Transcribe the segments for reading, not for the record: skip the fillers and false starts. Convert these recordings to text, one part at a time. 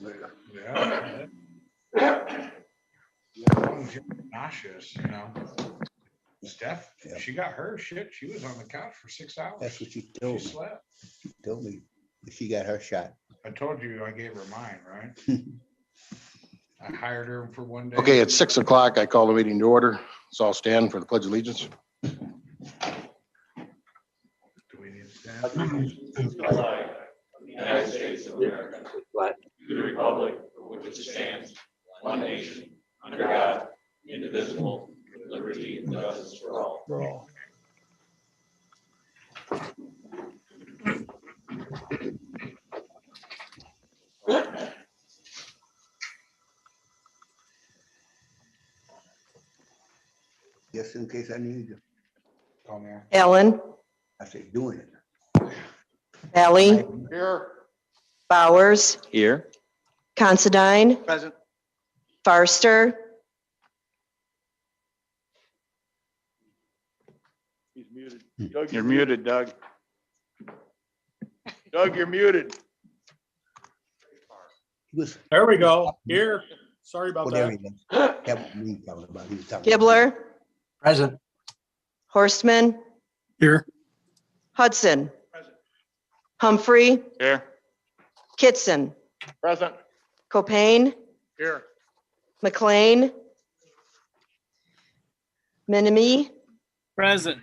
Yeah. Nauseous, you know. Steph, she got her shit. She was on the couch for 6 hours. That's what she She told me. slept. She told me she got her shot. I told you I gave her mine, right? I hired her for one day. Okay, it's 6 o'clock. I call the meeting to order. So I'll stand for the pledge of allegiance. Do we need to stand? United States of America, to the republic for which it stands, one nation, under God, indivisible, with liberty and justice for all. Just in case I need you. Call me out. Allen, I say doing it. Valley, Here. Bowers, Here. Considine, Present. Farster, He's muted. Doug, you're muted, Doug. Doug, you're muted. He was There we go. Here. Sorry about whatever that. he was. That was me talking about. He was talking about- Gibbler, Present. Horstman, Here. Hudson, Humphrey, Here. Kitson, Present. Copain, Here. McLean, Minimi, Present.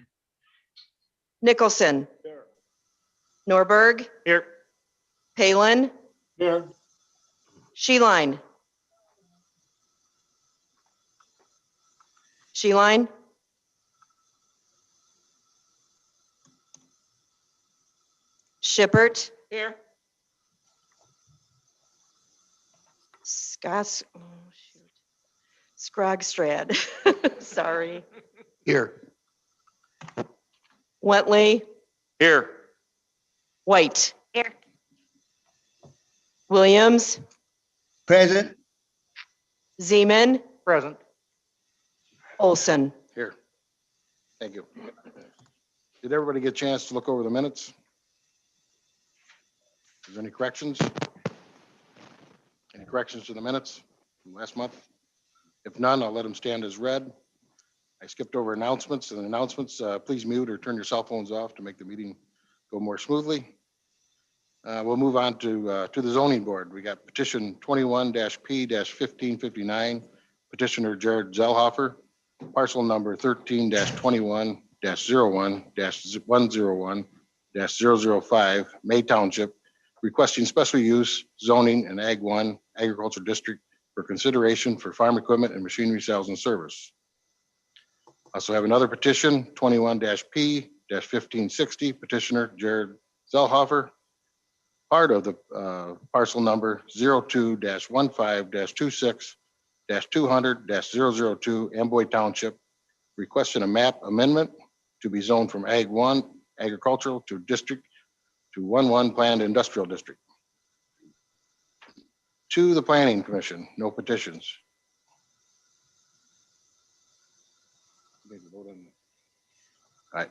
Nicholson, Here. Norberg, Here. Palin, Here. Sheline. Sheline, Shippert, Here. Scotts, oh shoot, Scrogstrad, sorry, Here. Wentley, Here. White. Here. Williams, Present. Zeman, Present. Olson. Here. Thank you. Did everybody get a chance to look over the minutes? Is there any corrections? Any corrections to the minutes from last month? If none, I'll let them stand as read. I skipped over announcements and announcements. Please mute or turn your cell phones off to make the meeting go more smoothly. We'll move on to the zoning board. We got petition 21-P-1559, petitioner Jared Zellhofer, parcel number 13-21-01-101-005, May Township, requesting special use zoning in Ag 1 Agriculture District for consideration for farm equipment and machinery sales and service. Also have another petition, 21-P-1560, petitioner Jared Zellhofer, part of the parcel number 02-15-26-200-002 Amboy Township, requesting a map amendment to be zoned from Ag 1 Agricultural to District to 1-1 Planned Industrial District. To the Planning Commission, no petitions. All right,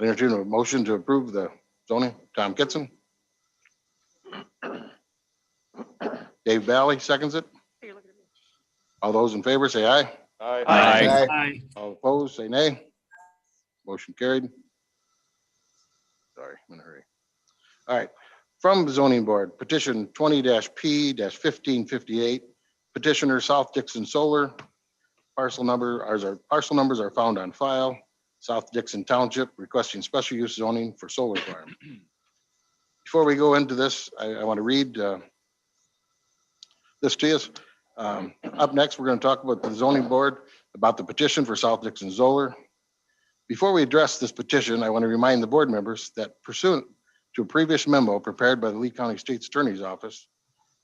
I entertain a motion to approve the zoning. Tom Kitson. Dave Valley seconds it. All those in favor say aye. Aye. Aye. All opposed, say nay. Motion carried. Sorry, I'm in a hurry. All right, from the zoning board, petition 20-P-1558, petitioner South Dixon Solar. Parcel numbers are found on file. South Dixon Township requesting special use zoning for solar farm. Before we go into this, I want to read this to you. Up next, we're going to talk about the zoning board, about the petition for South Dixon Solar. Before we address this petition, I want to remind the board members that pursuant to a previous memo prepared by the Lee County State's Attorney's Office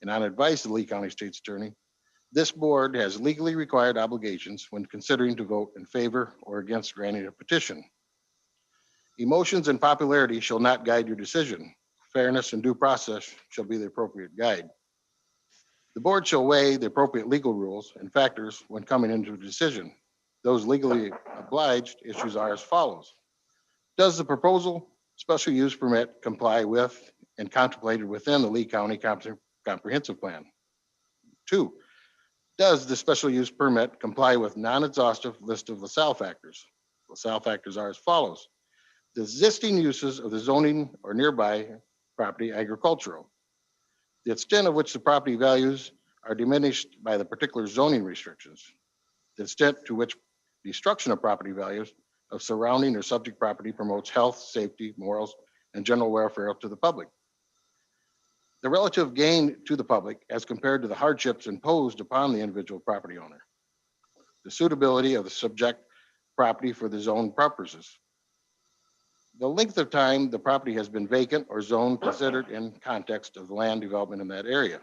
and on advice of the Lee County State's Attorney, this board has legally required obligations when considering to vote in favor or against granting a petition. Emotions and popularity shall not guide your decision. Fairness and due process shall be the appropriate guide. The board shall weigh the appropriate legal rules and factors when coming into a decision. Those legally obliged issues are as follows. Does the proposal special use permit comply with and contemplated within the Lee County Comprehensive Plan? 2, does the special use permit comply with non-exhaustive list of LaSalle factors? LaSalle factors are as follows. The existing uses of the zoning or nearby property agricultural. The extent of which the property values are diminished by the particular zoning restrictions. The extent to which destruction of property values of surrounding or subject property promotes health, safety, morals, and general welfare to the public. The relative gain to the public as compared to the hardships imposed upon the individual property owner. The suitability of the subject property for the zone purposes. The length of time the property has been vacant or zoned considered in context of the land development in that area.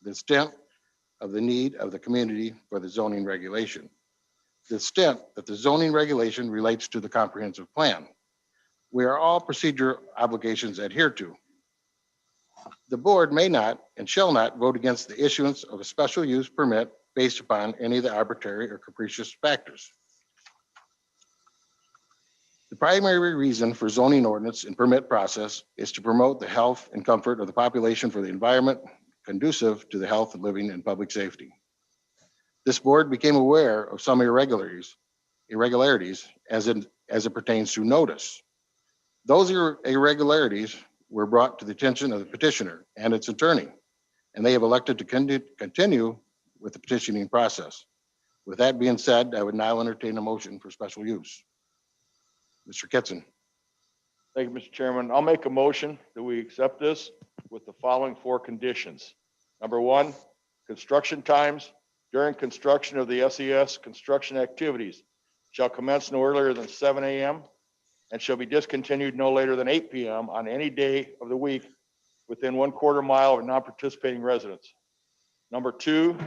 The extent of the need of the community for the zoning regulation. The extent that the zoning regulation relates to the comprehensive plan. We are all procedure obligations adhered to. The board may not and shall not vote against the issuance of a special use permit based upon any of the arbitrary or capricious factors. The primary reason for zoning ordinance and permit process is to promote the health and comfort of the population for the environment conducive to the health and living and public safety. This board became aware of some irregularities as it pertains to notice. Those irregularities were brought to the attention of the petitioner and its attorney, and they have elected to continue with the petitioning process. With that being said, I would now entertain a motion for special use. Mr. Kitson. Thank you, Mr. Chairman. I'll make a motion that we accept this with the following 4 conditions. Number 1, construction times during construction of the SES construction activities shall commence no earlier than 7 a.m. and shall be discontinued no later than 8 p.m. on any day of the week within 1/4 mile of non-participating residents. Number 2,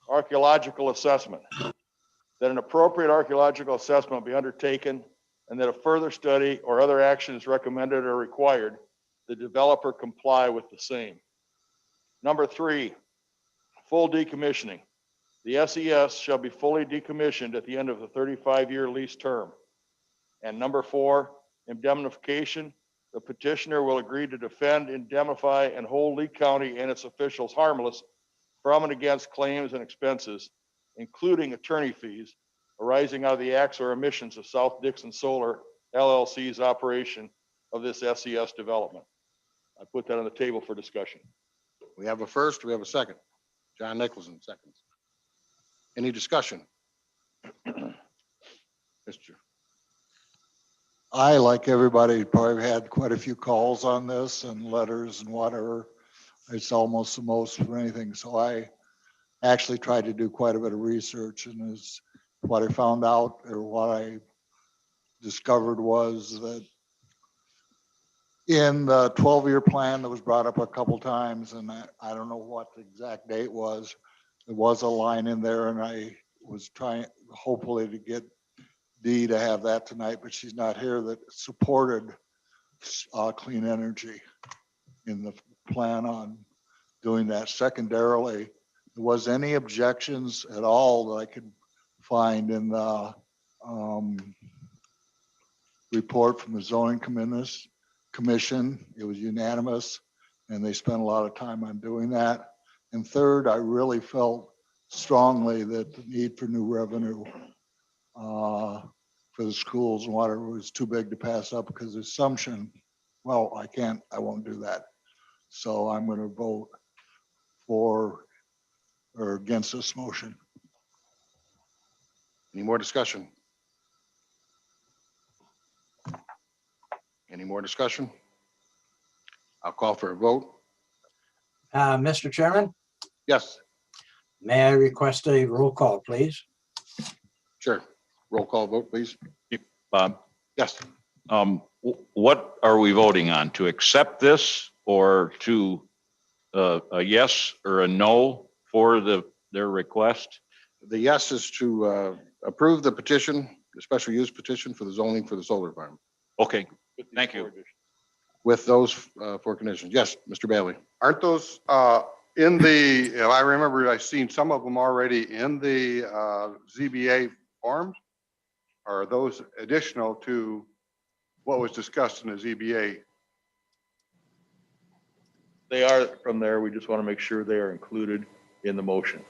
archaeological assessment. That an appropriate archaeological assessment be undertaken and that a further study or other action is recommended or required, the developer comply with the same. Number 3, full decommissioning. The SES shall be fully decommissioned at the end of the 35-year lease term. And number 4, indemnification. The petitioner will agree to defend, indemnify, and hold Lee County and its officials harmless from and against claims and expenses, including attorney fees, arising out of the acts or omissions of South Dixon Solar LLC's operation of this SES development. I put that on the table for discussion. We have a first, we have a second. John Nicholson, seconds. Any discussion? Mr. I, like everybody, probably had quite a few calls on this and letters and whatever. It's almost the most for anything. So I actually tried to do quite a bit of research, and is what I found out, or what I discovered, was that in the 12-year plan that was brought up a couple times, and I don't know what the exact date was, there was a line in there, and I was trying hopefully to get Dee to have that tonight, but she's not here, that supported clean energy in the plan on doing that. Secondarily, was any objections at all that I could find in the report from the zoning commission? It was unanimous, and they spent a lot of time on doing that. And third, I really felt strongly that the need for new revenue for the schools and whatever was too big to pass up, because the assumption, well, I won't do that. So I'm going to vote for or against this motion. Any more discussion? Any more discussion? I'll call for a vote. Mr. Chairman, Yes, may I request a roll call, please? sure. Roll call vote, please. Bob, Yes. what are we voting on? To accept this or to a yes or a no for their request? The yes is to approve the petition, the special use petition for the zoning for the solar farm Okay, thank you. with those 4 conditions. Yes, Mr. Bailey. Aren't those in the, I remember I seen some of them already in the ZBA forms? Or are those additional to what was discussed in the ZBA? They are from there. We just want to make sure they are included in the motion.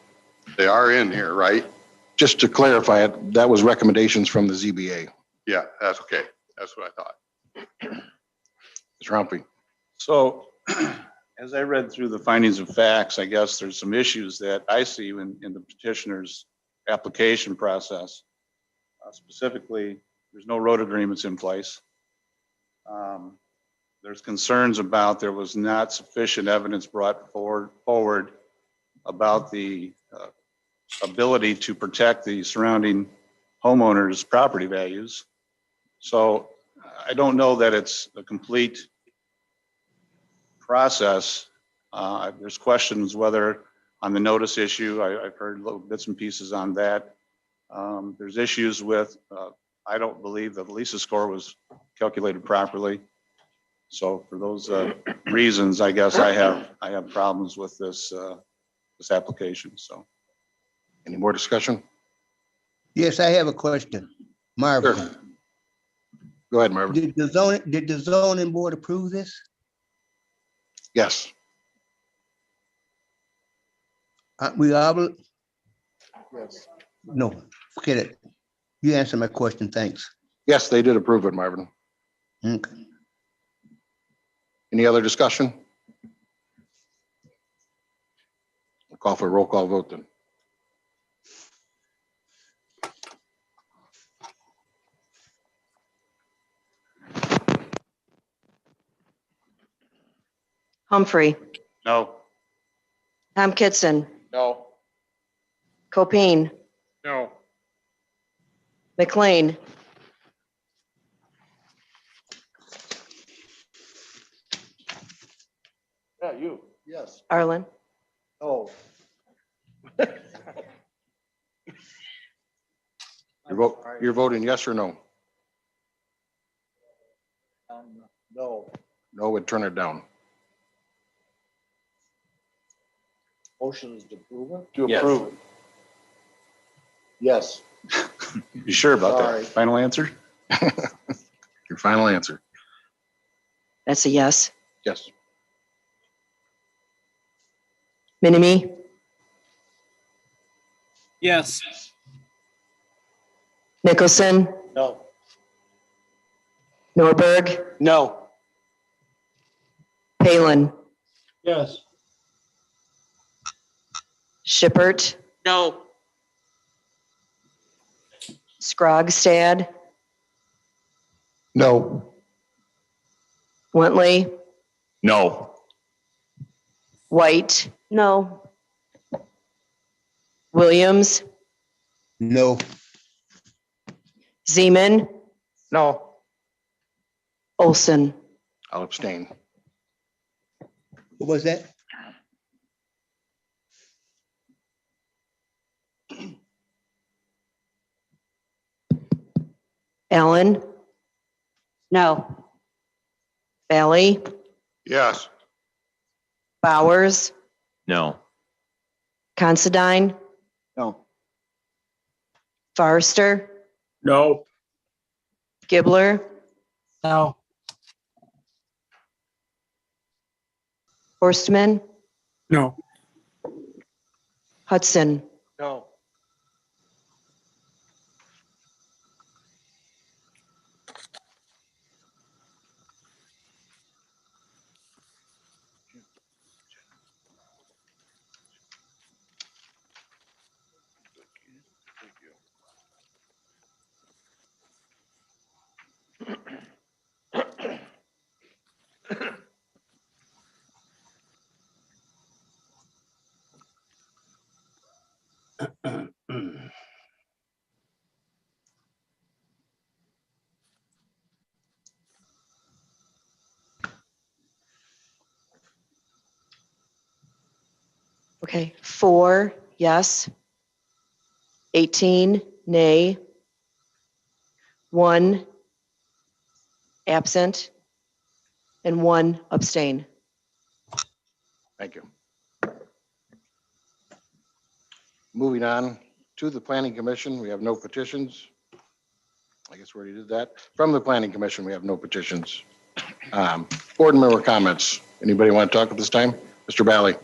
They are in here, right? Just to clarify it, that was recommendations from the ZBA. Yeah, that's okay. That's what I thought. Mr. Humphrey. So as I read through the findings of facts, I guess there's some issues that I see in the petitioner's application process. Specifically, there's no road agreements in place. There's concerns about there was not sufficient evidence brought forward about the ability to protect the surrounding homeowners' property values. So I don't know that it's a complete process. There's questions whether on the notice issue, I've heard little bits and pieces on that. There's issues with, I don't believe that the Lisa score was calculated properly. So for those reasons, I guess I have problems with this application. So Any more discussion? Yes, I have a question. Marvin, Sure. Go ahead, Marvin. did the zoning board approve this? Yes. We obli, Yes. no, forget it. You answered my question, thanks. Yes, they did approve it, Marvin. Okay. Any other discussion? I'll call for a roll call vote then. Humphrey, No. Tom Kitson, No. Copine, No. McLean, Yeah, you. Yes. Arlen, No. You're voting yes or no? No. No would turn it down. Motion is to approve it? To Yes. approve it. Yes. You sure about Sorry. that? Final answer? Your final answer? that's a yes. Yes. Minimi, Yes. Nicholson, No. Norberg, No. Palin, Yes. Shippert, No. Scrogstad, No. Wentley, No. White. No. Williams, No, Zeman, No. Olson. I'll abstain. what was that? Allen, No. Valley, Yes. Bowers, No. Considine, No. Forrester, No. Gibbler, No. Horstman, No. Hudson. No. Okay, 4 yes, 18 nay, 1 absent, and 1 abstain. Thank you. Moving on to the planning commission, we have no petitions. I guess we already did that. From the planning commission, we have no petitions. Board member comments. Anybody want to talk at this time? Mr. Bally?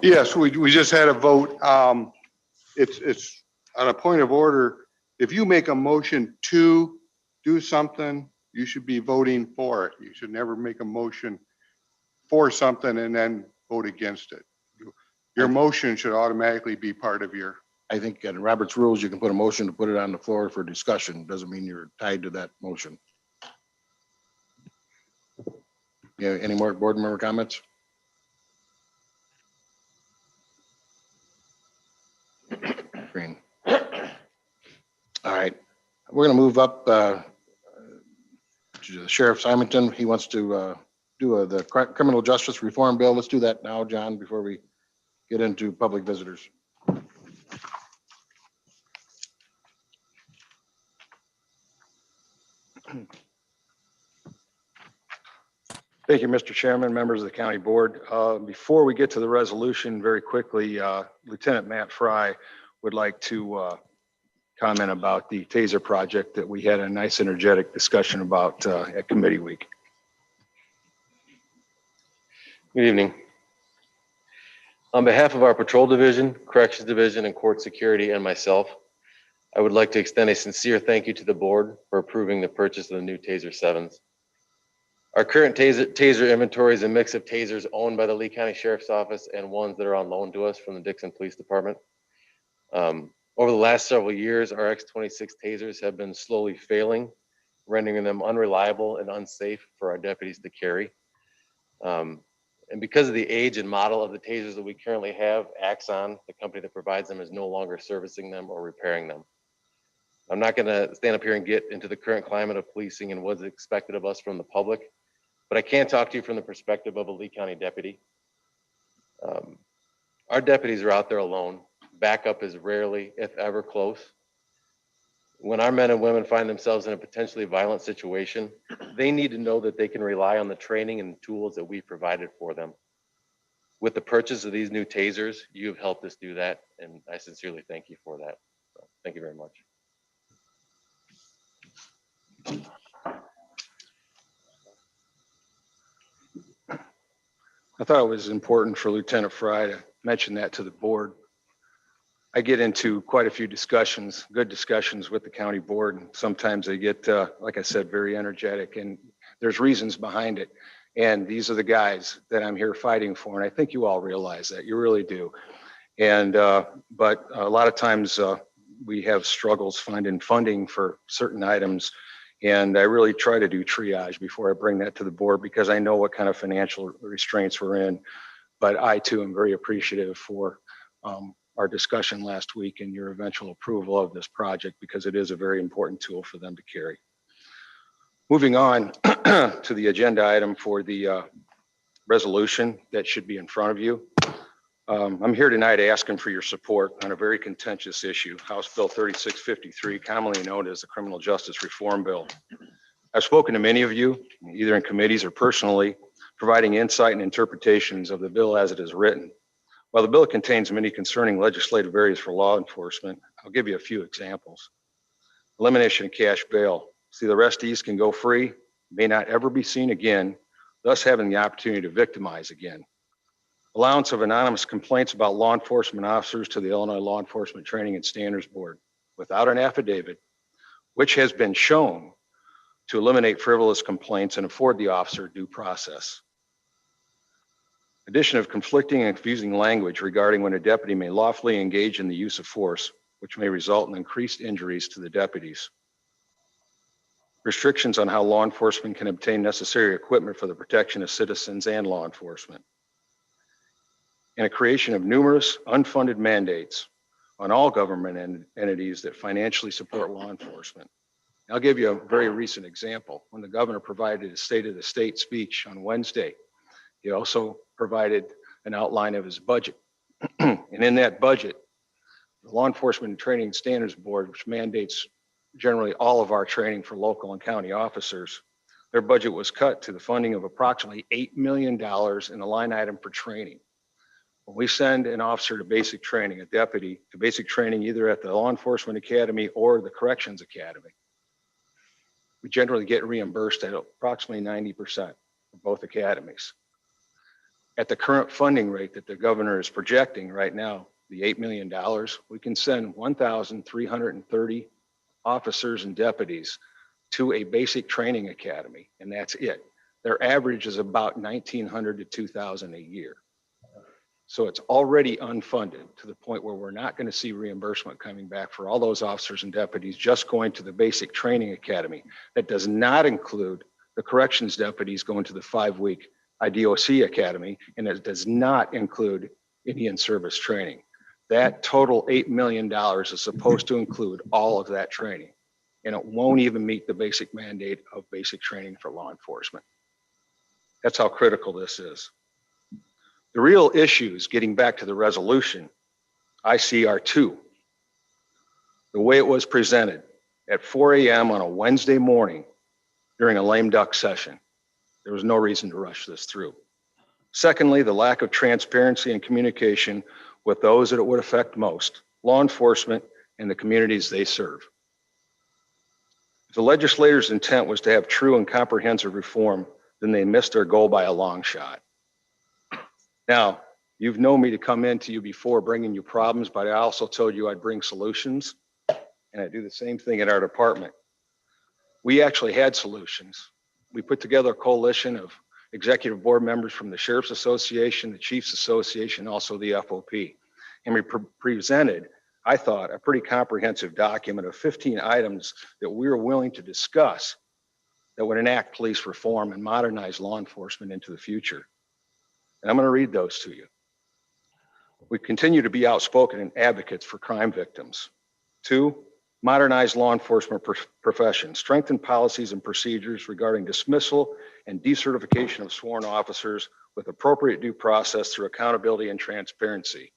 Yes, we just had a vote. It's on a point of order. If you make a motion to do something, you should be voting for it. You should never make a motion for something and then vote against it. Your motion should automatically be part of your, I think in Robert's rules, you can put a motion to put it on the floor for discussion. Doesn't mean you're tied to that motion. Yeah, any more board member comments? Green. All right, we're gonna move up to Sheriff Simonton. He wants to do the criminal justice reform bill. Let's do that now, John, before we get into public visitors. Thank you, Mr. Chairman, members of the county board. Before we get to the resolution, very quickly, Lieutenant Matt Fry would like to comment about the TASER project that we had a nice energetic discussion about at committee week. Good evening. On behalf of our patrol division, corrections division, and court security and myself, I would like to extend a sincere thank you to the board for approving the purchase of the new TASER 7s. Our current TASER inventory is a mix of TASERs owned by the Lee County Sheriff's Office and ones that are on loan to us from the Dixon Police Department. Over the last several years, our X26 TASERs have been slowly failing, rendering them unreliable and unsafe for our deputies to carry. And because of the age and model of the TASERs that we currently have, Axon, the company that provides them, is no longer servicing them or repairing them. I'm not going to stand up here and get into the current climate of policing and what's expected of us from the public, but I can talk to you from the perspective of a Lee County deputy. Our deputies are out there alone. Backup is rarely, if ever, close. When our men and women find themselves in a potentially violent situation, they need to know that they can rely on the training and tools that we provided for them. With the purchase of these new TASERs, you have helped us do that, and I sincerely thank you for that. So, thank you very much. I thought it was important for Lieutenant Fry to mention that to the board. I get into quite a few discussions, good discussions with the county board, and sometimes they get, like I said, very energetic, and there's reasons behind it. And these are the guys that I'm here fighting for, and I think you all realize that, you really do. And but a lot of times we have struggles finding funding for certain items, and I really try to do triage before I bring that to the board because I know what kind of financial restraints we're in. But I too am very appreciative for our discussion last week and your eventual approval of this project because it is a very important tool for them to carry. Moving on to the agenda item for the resolution that should be in front of you. I'm here tonight asking for your support on a very contentious issue, House Bill 3653, commonly known as the Criminal Justice Reform Bill. I've spoken to many of you, either in committees or personally, providing insight and interpretations of the bill as it is written. While the bill contains many concerning legislative areas for law enforcement, I'll give you a few examples. Elimination of cash bail. See, the arrestees can go free, may not ever be seen again, thus having the opportunity to victimize again. Allowance of anonymous complaints about law enforcement officers to the Illinois Law Enforcement Training and Standards Board without an affidavit, which has been shown to eliminate frivolous complaints and afford the officer due process. Addition of conflicting and confusing language regarding when a deputy may lawfully engage in the use of force, which may result in increased injuries to the deputies. Restrictions on how law enforcement can obtain necessary equipment for the protection of citizens and law enforcement. And a creation of numerous unfunded mandates on all government entities that financially support law enforcement. I'll give you a very recent example. When the governor provided a State of the State speech on Wednesday, he also provided an outline of his budget. And in that budget, the Law Enforcement and Training Standards Board, which mandates generally all of our training for local and county officers, their budget was cut to the funding of approximately $8 million in a line item for training. When we send an officer to basic training, a deputy to basic training, either at the Law Enforcement Academy or the Corrections Academy, we generally get reimbursed at approximately 90% for both academies. At the current funding rate that the governor is projecting right now, the $8 million, we can send 1,330 officers and deputies to a basic training academy, and that's it. Their average is about 1,900 to 2,000 a year. So it's already unfunded to the point where we're not going to see reimbursement coming back for all those officers and deputies just going to the basic training academy. That does not include the corrections deputies going to the 5-week IDOC academy, and it does not include any in-service training. That total $8 million is supposed to include all of that training, and it won't even meet the basic mandate of basic training for law enforcement. That's how critical this is. The real issues, getting back to the resolution, I see are two. The way it was presented at 4 a.m. on a Wednesday morning during a lame duck session. There was no reason to rush this through. Secondly, the lack of transparency and communication with those that it would affect most, law enforcement and the communities they serve. If the legislators' intent was to have true and comprehensive reform, then they missed their goal by a long shot. Now, you've known me to come in to you before bringing you problems, but I also told you I'd bring solutions, and I do the same thing at our department. We actually had solutions. We put together a coalition of executive board members from the Sheriff's Association, the Chiefs Association, also the FOP. And we presented, I thought, a pretty comprehensive document of 15 items that we were willing to discuss that would enact police reform and modernize law enforcement into the future. And I'm going to read those to you. We continue to be outspoken and advocates for crime victims. 2, modernize law enforcement profession, strengthen policies and procedures regarding dismissal and decertification of sworn officers with appropriate due process through accountability and transparency.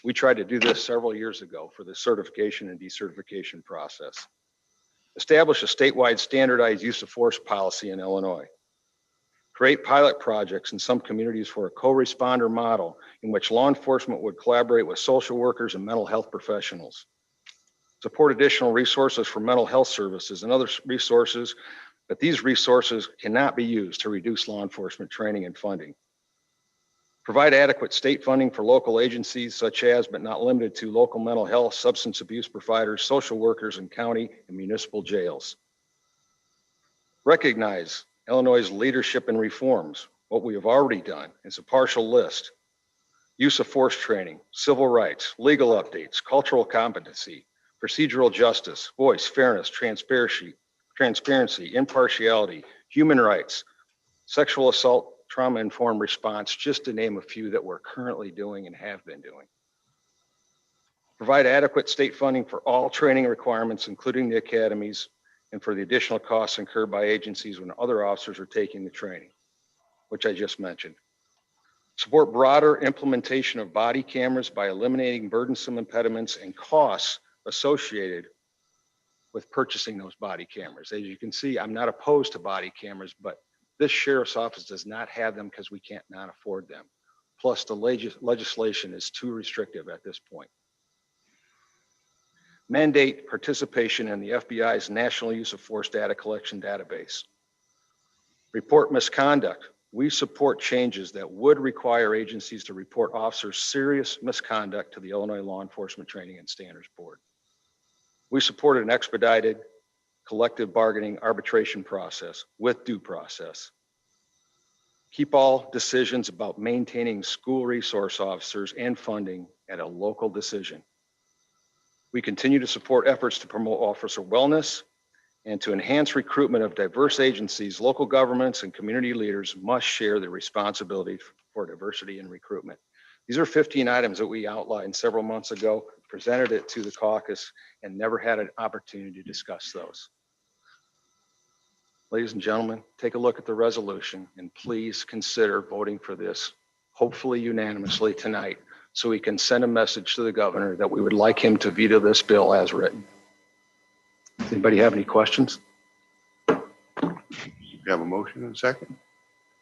We tried to do this several years ago for the certification and decertification process. Establish a statewide standardized use of force policy in Illinois. Create pilot projects in some communities for a co-responder model in which law enforcement would collaborate with social workers and mental health professionals. Support additional resources for mental health services and other resources, but these resources cannot be used to reduce law enforcement training and funding. Provide adequate state funding for local agencies such as, but not limited to, local mental health, substance abuse providers, social workers, and county and municipal jails. Recognize Illinois' leadership in reforms. What we have already done is a partial list. Use of force training, civil rights, legal updates, cultural competency, procedural justice, voice, fairness, transparency, impartiality, human rights, sexual assault, trauma-informed response, just to name a few that we're currently doing and have been doing. Provide adequate state funding for all training requirements, including the academies, and for the additional costs incurred by agencies when other officers are taking the training, which I just mentioned. Support broader implementation of body cameras by eliminating burdensome impediments and costs associated with purchasing those body cameras. As you can see, I'm not opposed to body cameras, but this sheriff's office does not have them because we can't not afford them. Plus, the legislation is too restrictive at this point. Mandate participation in the FBI's National Use of Force Data Collection Database. Report misconduct. We support changes that would require agencies to report officers' serious misconduct to the Illinois Law Enforcement Training and Standards Board. We supported an expedited collective bargaining arbitration process with due process. Keep all decisions about maintaining school resource officers and funding at a local decision. We continue to support efforts to promote officer wellness and to enhance recruitment of diverse agencies. Local governments and community leaders must share the responsibility for diversity in recruitment. These are 15 items that we outlined several months ago, presented it to the caucus, and never had an opportunity to discuss those. Ladies and gentlemen, take a look at the resolution and please consider voting for this, hopefully unanimously tonight, so we can send a message to the governor that we would like him to veto this bill as written. Does anybody have any questions? You have a motion and a second?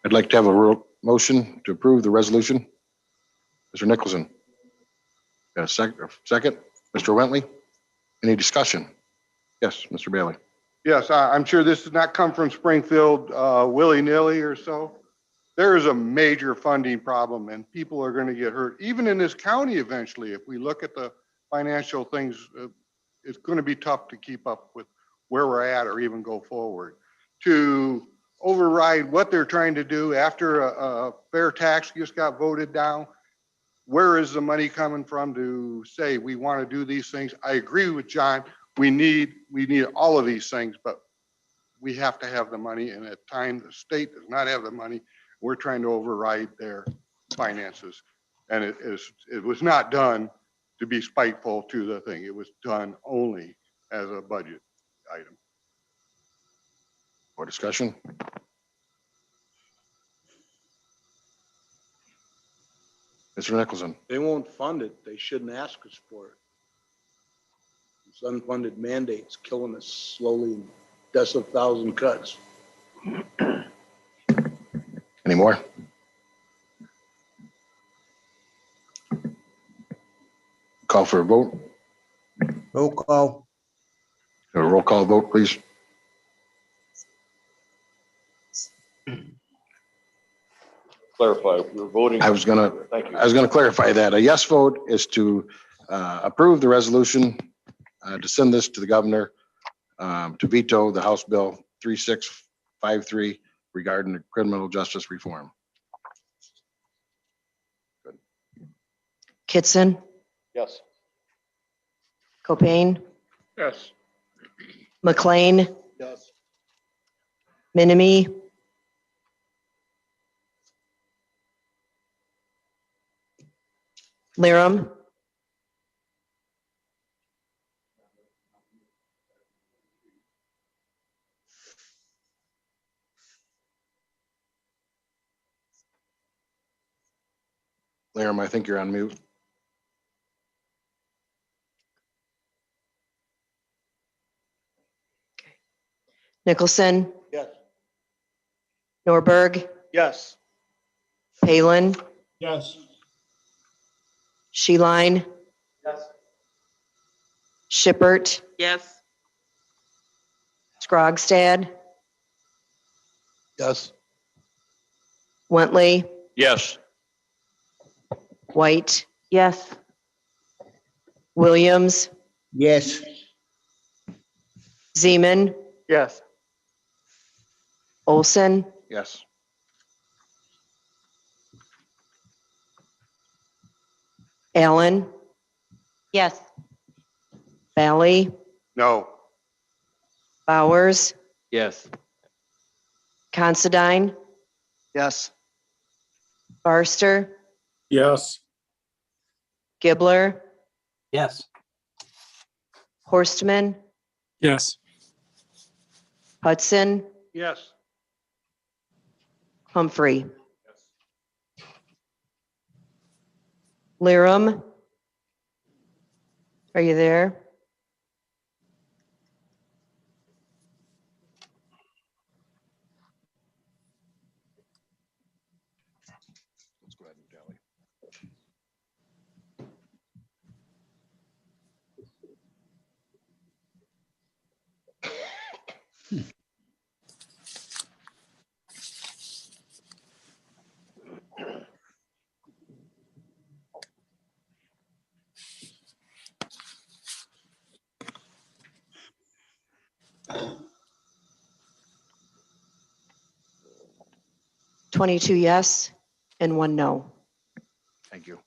I'd like to have a motion to approve the resolution. Mr. Nicholson. Got a second? Mr. Wentley? Any discussion? Yes, Mr. Bailey. Yes, I'm sure this did not come from Springfield willy-nilly or so. there is a major funding problem and people are going to get hurt, even in this county eventually. If we look at the financial things, it's going to be tough to keep up with where we're at or even go forward. To override what they're trying to do after a fair tax just got voted down, where is the money coming from to say we want to do these things? I agree with John. We need all of these things, but we have to have the money. And at times the state does not have the money. We're trying to override their finances. And it was not done to be spiteful to the thing. It was done only as a budget item. More discussion? Mr. Nicholson? They won't fund it. They shouldn't ask us for it. It's unfunded mandates killing us slowly, in deaths of 1,000 cuts. Any more? Call for a vote. Roll call. A roll call vote, please. Clarify, we're voting. I was gonna Thank you. clarify that. A yes vote is to approve the resolution, to send this to the governor, to veto the House Bill 3653 regarding the criminal justice reform. Kitson, Yes. Copain, Yes. McLean, Yes. Minimi, Lyrum, Laram, I think you're on mute. Nicholson, Yes. Norberg, Yes. Palin, Yes. Sheline, Yes. Shippert, Yes. Scrogstad, Yes. Wentley, Yes. White, Yes. Williams, Yes. Zeman, Yes. Olson, Yes. Allen, Yes. Valley, No. Bowers, Yes. Considine, Yes. Barster, Yes. Gibbler, Yes. Horstman, Yes. Hudson, Yes. Humphrey. Lyrum, are you there? Let's go ahead and tally. Aye. 22 yes and 1 no. Thank you.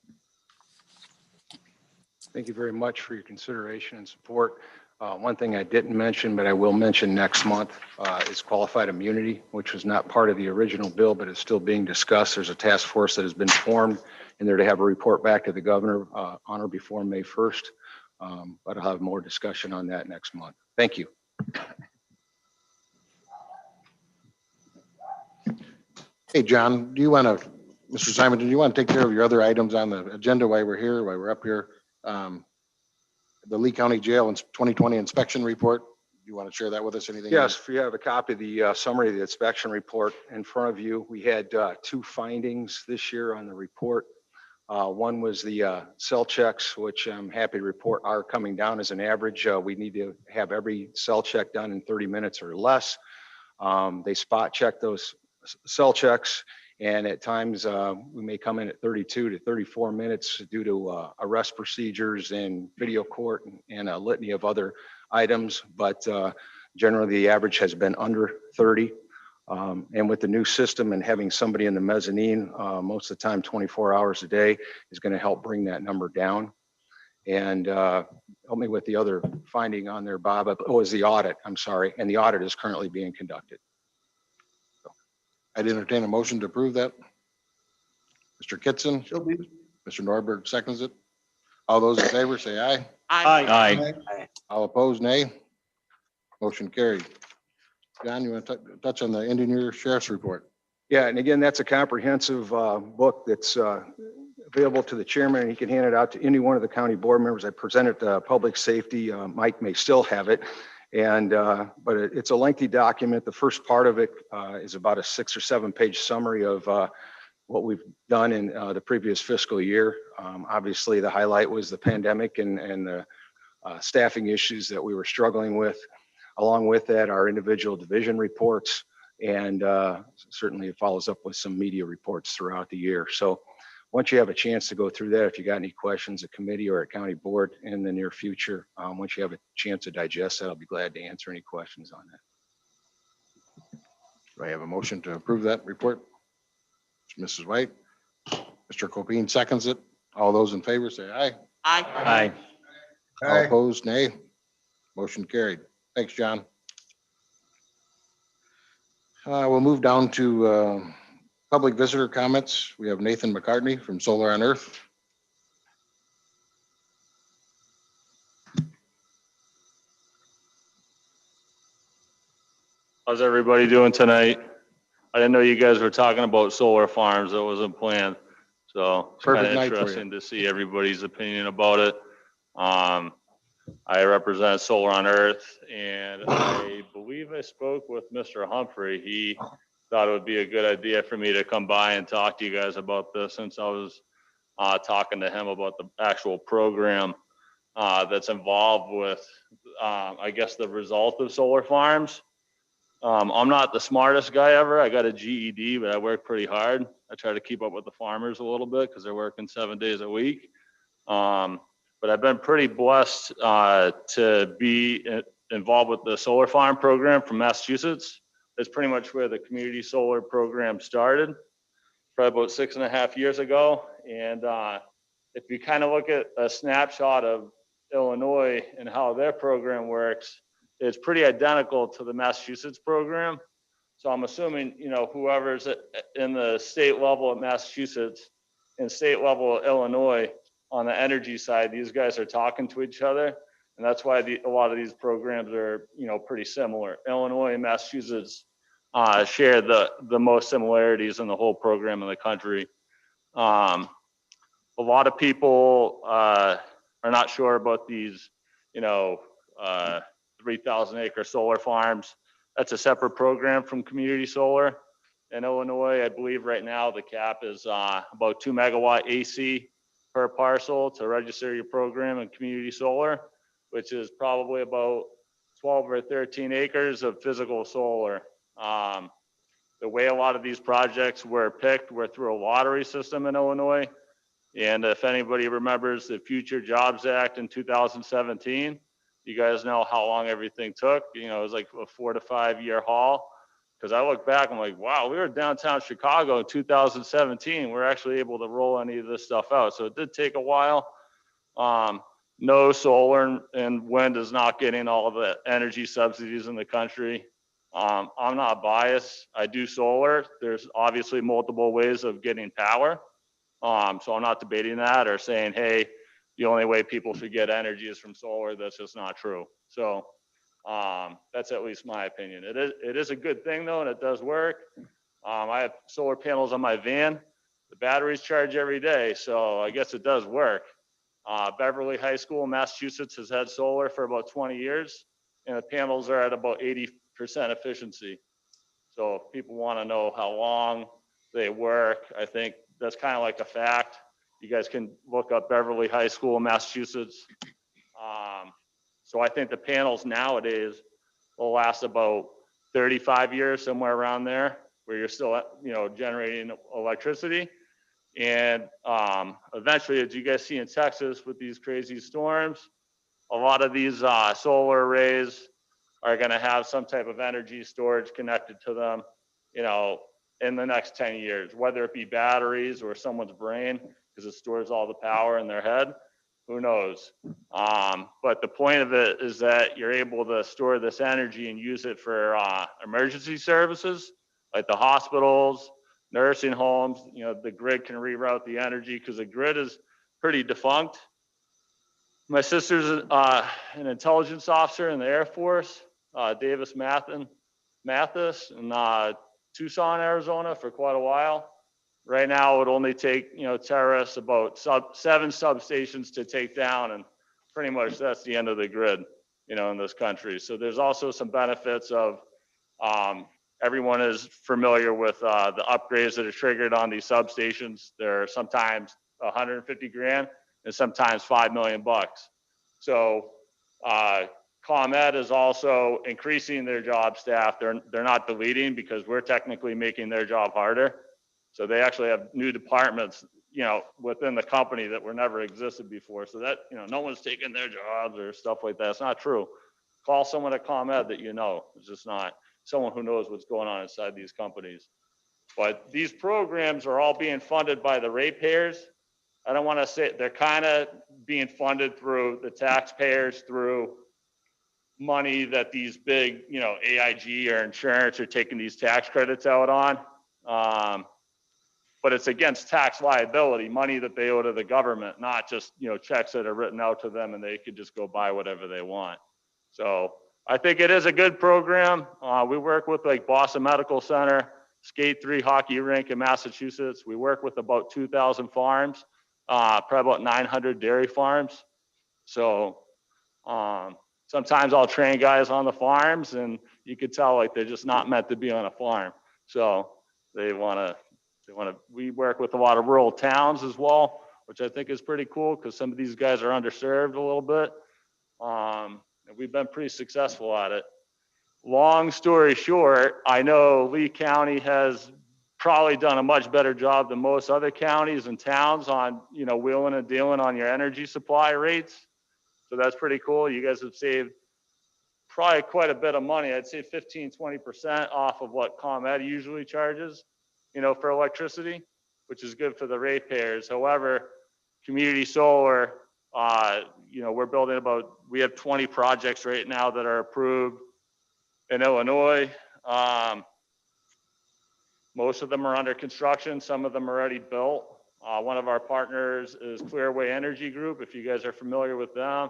Thank you very much for your consideration and support. One thing I didn't mention, but I will mention next month, is qualified immunity, which was not part of the original bill, but is still being discussed. There's a task force that has been formed and they're to have a report back to the governor on or before May 1st. But I'll have more discussion on that next month. Thank you. Hey, John, do you want to, Mr. Simon, do you want to take care of your other items on the agenda while we're here, while we're up here? The Lee County Jail in 2020 inspection report. Do you want to share that with us? Anything? Yes, if you have a copy of the summary of the inspection report in front of you, we had 2 findings this year on the report. One was the cell checks, which I'm happy to report are coming down as an average. We need to have every cell check done in 30 minutes or less. They spot check those cell checks And at times, we may come in at 32 to 34 minutes due to arrest procedures and video court and a litany of other items. But generally, the average has been under 30. And with the new system and having somebody in the mezzanine, most of the time, 24 hours a day, is going to help bring that number down. And help me with the other finding on there, Bob. Oh, is the audit, I'm sorry. And the audit is currently being conducted. I'd entertain a motion to approve that. Mr. Kitson, So be. Mr. Norberg seconds it. All those in favor say aye. Aye. All opposed, nay. Motion carried. John, you want to touch on the Indian Sheriff's Report? Yeah, and again, that's a comprehensive book that's available to the chairman, and he can hand it out to any one of the county board members. I presented to Public Safety. Mike may still have it. And, but it's a lengthy document. The first part of it is about a 6 or 7 page summary of what we've done in the previous fiscal year. Obviously, the highlight was the pandemic and the staffing issues that we were struggling with. Along with that, our individual division reports, and certainly it follows up with some media reports throughout the year. So once you have a chance to go through that, if you got any questions, a committee or a county board in the near future, once you have a chance to digest that, I'll be glad to answer any questions on that. Do I have a motion to approve that report? Mrs. White, Mr. Copine seconds it. All those in favor say aye. Aye. All opposed, nay. Motion carried. Thanks, John. We'll move down to public visitor comments. We have Nathan McCartney from Solar on Earth. How's everybody doing tonight? I didn't know you guys were talking about solar farms. That wasn't planned. So it's kind Perfect of night for you. interesting to see everybody's opinion about it. I represent Solar on Earth, and I believe I spoke with Mr. Humphrey. He thought it would be a good idea for me to come by and talk to you guys about this, since I was talking to him about the actual program that's involved with, I guess, the result of solar farms. I'm not the smartest guy ever. I got a GED, but I work pretty hard. I try to keep up with the farmers a little bit because they're working 7 days a week. But I've been pretty blessed to be involved with the solar farm program from Massachusetts. That's pretty much where the community solar program started, probably about 6.5 years ago. And if you kind of look at a snapshot of Illinois and how their program works, it's pretty identical to the Massachusetts program. So I'm assuming, you know, whoever's in the state level at Massachusetts and state level at Illinois on the energy side, these guys are talking to each other. And that's why a lot of these programs are, you know, pretty similar. Illinois and Massachusetts share the most similarities in the whole program in the country. A lot of people are not sure about these, you know, 3,000 acre solar farms. That's a separate program from community solar. In Illinois, I believe right now the cap is about 2 megawatt AC per parcel to register your program in community solar, which is probably about 12 or 13 acres of physical solar. The way a lot of these projects were picked were through a lottery system in Illinois. And if anybody remembers the Future Jobs Act in 2017, you guys know how long everything took. You know, it was like a 4 to 5 year haul. Because I look back, I'm like, wow, we were downtown Chicago in 2017. We're actually able to roll any of this stuff out. So it did take a while. No, solar and wind is not getting all of the energy subsidies in the country. I'm not biased. I do solar. There's obviously multiple ways of getting power. So I'm not debating that or saying, hey, the only way people should get energy is from solar. That's just not true. So that's at least my opinion. It is a good thing though, and it does work. I have solar panels on my van. The batteries charge every day, so I guess it does work. Beverly High School in Massachusetts has had solar for about 20 years, and the panels are at about 80% efficiency. So if people want to know how long they work, I think that's kind of like a fact. You guys can look up Beverly High School in Massachusetts. So I think the panels nowadays will last about 35 years, somewhere around there. where you're still, generating electricity. And eventually, as you guys see in Texas with these crazy storms, a lot of these solar arrays are going to have some type of energy storage connected to them, in the next 10 years, whether it be batteries or someone's brain, because it stores all the power in their head. Who knows? But the point of it is that you're able to store this energy and use it for emergency services, like the hospitals, nursing homes. The grid can reroute the energy because the grid is pretty defunct. My sister's an intelligence officer in the Air Force, Davis Mathis, in Tucson, Arizona, for quite a while. Right now, it would only take, terrorists about 7 substations to take down, and pretty much that's the end of the grid, in this country. So there's also some benefits of, everyone is familiar with the upgrades that are triggered on these substations. They're sometimes 150 grand and sometimes $5 million. So ComEd is also increasing their job staff. They're not deleting, because we're technically making their job harder. So they actually have new departments, within the company that were never existed before. So that, no one's taking their jobs or stuff like that. It's not true. Call someone at ComEd that It's just not someone who knows what's going on inside these companies. But these programs are all being funded by the ratepayers. I don't want to say, they're kind of being funded through the taxpayers, through money that these big, AIG or insurance are taking these tax credits out on. But it's against tax liability, money that they owe to the government, not just, checks that are written out to them and they could just go buy whatever they want. So I think it is a good program. We work with like Boston Medical Center, Skate 3 hockey rink in Massachusetts. We work with about 2,000 farms, probably about 900 dairy farms. So sometimes I'll train guys on the farms, and you could tell like they're just not meant to be on a farm. So we work with a lot of rural towns as well, which I think is pretty cool, because some of these guys are underserved a little bit. And we've been pretty successful at it. Long story short, I know Lee County has probably done a much better job than most other counties and towns on, wheeling and dealing on your energy supply rates. So that's pretty cool. You guys have saved probably quite a bit of money. I'd say 15-20% off of what ComEd usually charges, for electricity, which is good for the ratepayers. However, community solar, we have 20 projects right now that are approved in Illinois. Most of them are under construction. Some of them are already built. One of our partners is Clearway Energy Group, if you guys are familiar with them.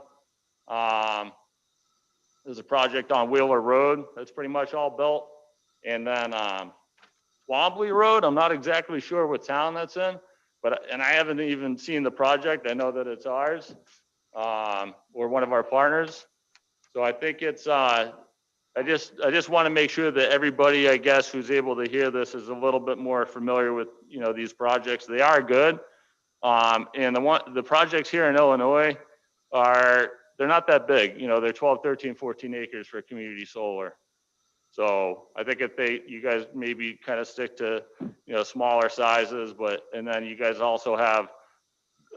There's a project on Wheeler Road that's pretty much all built. And then Wombly Road, I'm not exactly sure what town that's in, and I haven't even seen the project. I know that it's ours, or one of our partners. So I think it's, I just want to make sure that everybody, I guess, who's able to hear this is a little bit more familiar with, these projects. They are good. And the projects here in Illinois they're not that big. They're 12, 13, 14 acres for community solar. So I think if you guys maybe kind of stick to, smaller sizes, and then you guys also have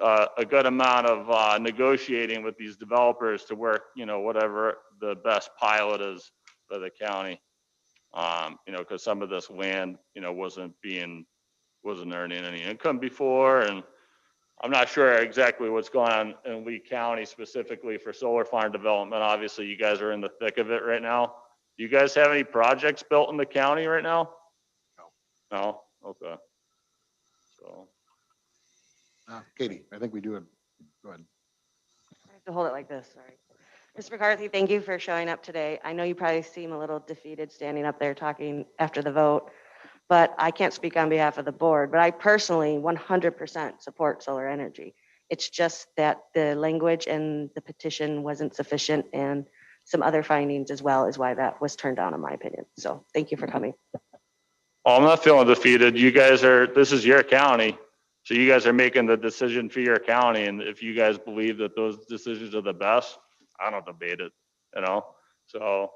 a good amount of negotiating with these developers to work, whatever the best pilot is for the county. Because some of this land, wasn't earning any income before, and I'm not sure exactly what's going on in Lee County specifically for solar farm development. Obviously, you guys are in the thick of it right now. Do you guys have any projects built in the county right now? No? Okay. So. Katie, I think we do it. Go ahead. I have to hold it like this, sorry. Ms. McCarthy, thank you for showing up today. I know you probably seem a little defeated standing up there talking after the vote, but I can't speak on behalf of the board, but I personally 100% support solar energy. It's just that the language and the petition wasn't sufficient, and some other findings as well is why that was turned down, in my opinion. So thank you for coming. Oh, I'm not feeling defeated. This is your county. So you guys are making the decision for your county. And if you guys believe that those decisions are the best, I don't debate it, So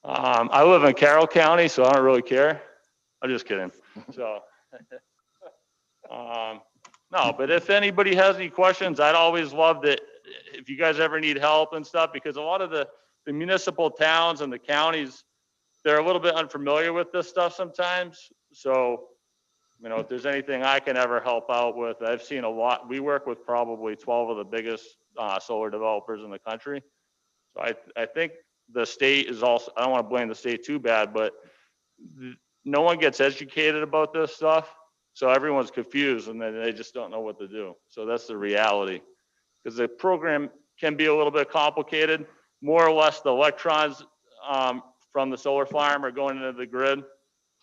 I live in Carroll County, so I don't really care. I'm just kidding. So, no, but if anybody has any questions, I'd always love that if you guys ever need help and stuff, because a lot of the municipal towns and the counties, they're a little bit unfamiliar with this stuff sometimes. So, you know, if there's anything I can ever help out with, I've seen a lot. We work with probably 12 of the biggest solar developers in the country. So I think the state is also, I don't want to blame the state too bad, but no one gets educated about this stuff. So everyone's confused and then they just don't know what to do. So that's the reality. Because the program can be a little bit complicated. More or less the electrons from the solar farm are going into the grid.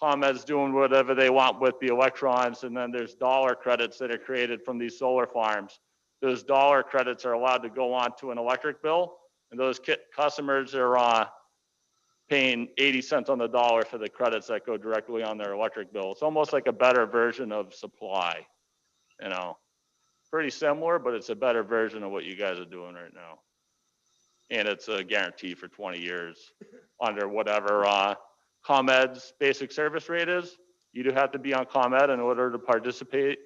ComEd's doing whatever they want with the electrons, and then there's dollar credits that are created from these solar farms. Those dollar credits are allowed to go on to an electric bill, and those customers are paying 80 cents on the dollar for the credits that go directly on their electric bill. It's almost like a better version of supply, you know. Pretty similar, but it's a better version of what you guys are doing right now. And it's a guarantee for 20 years under whatever ComEd's basic service rate is. You do have to be on ComEd in order to participate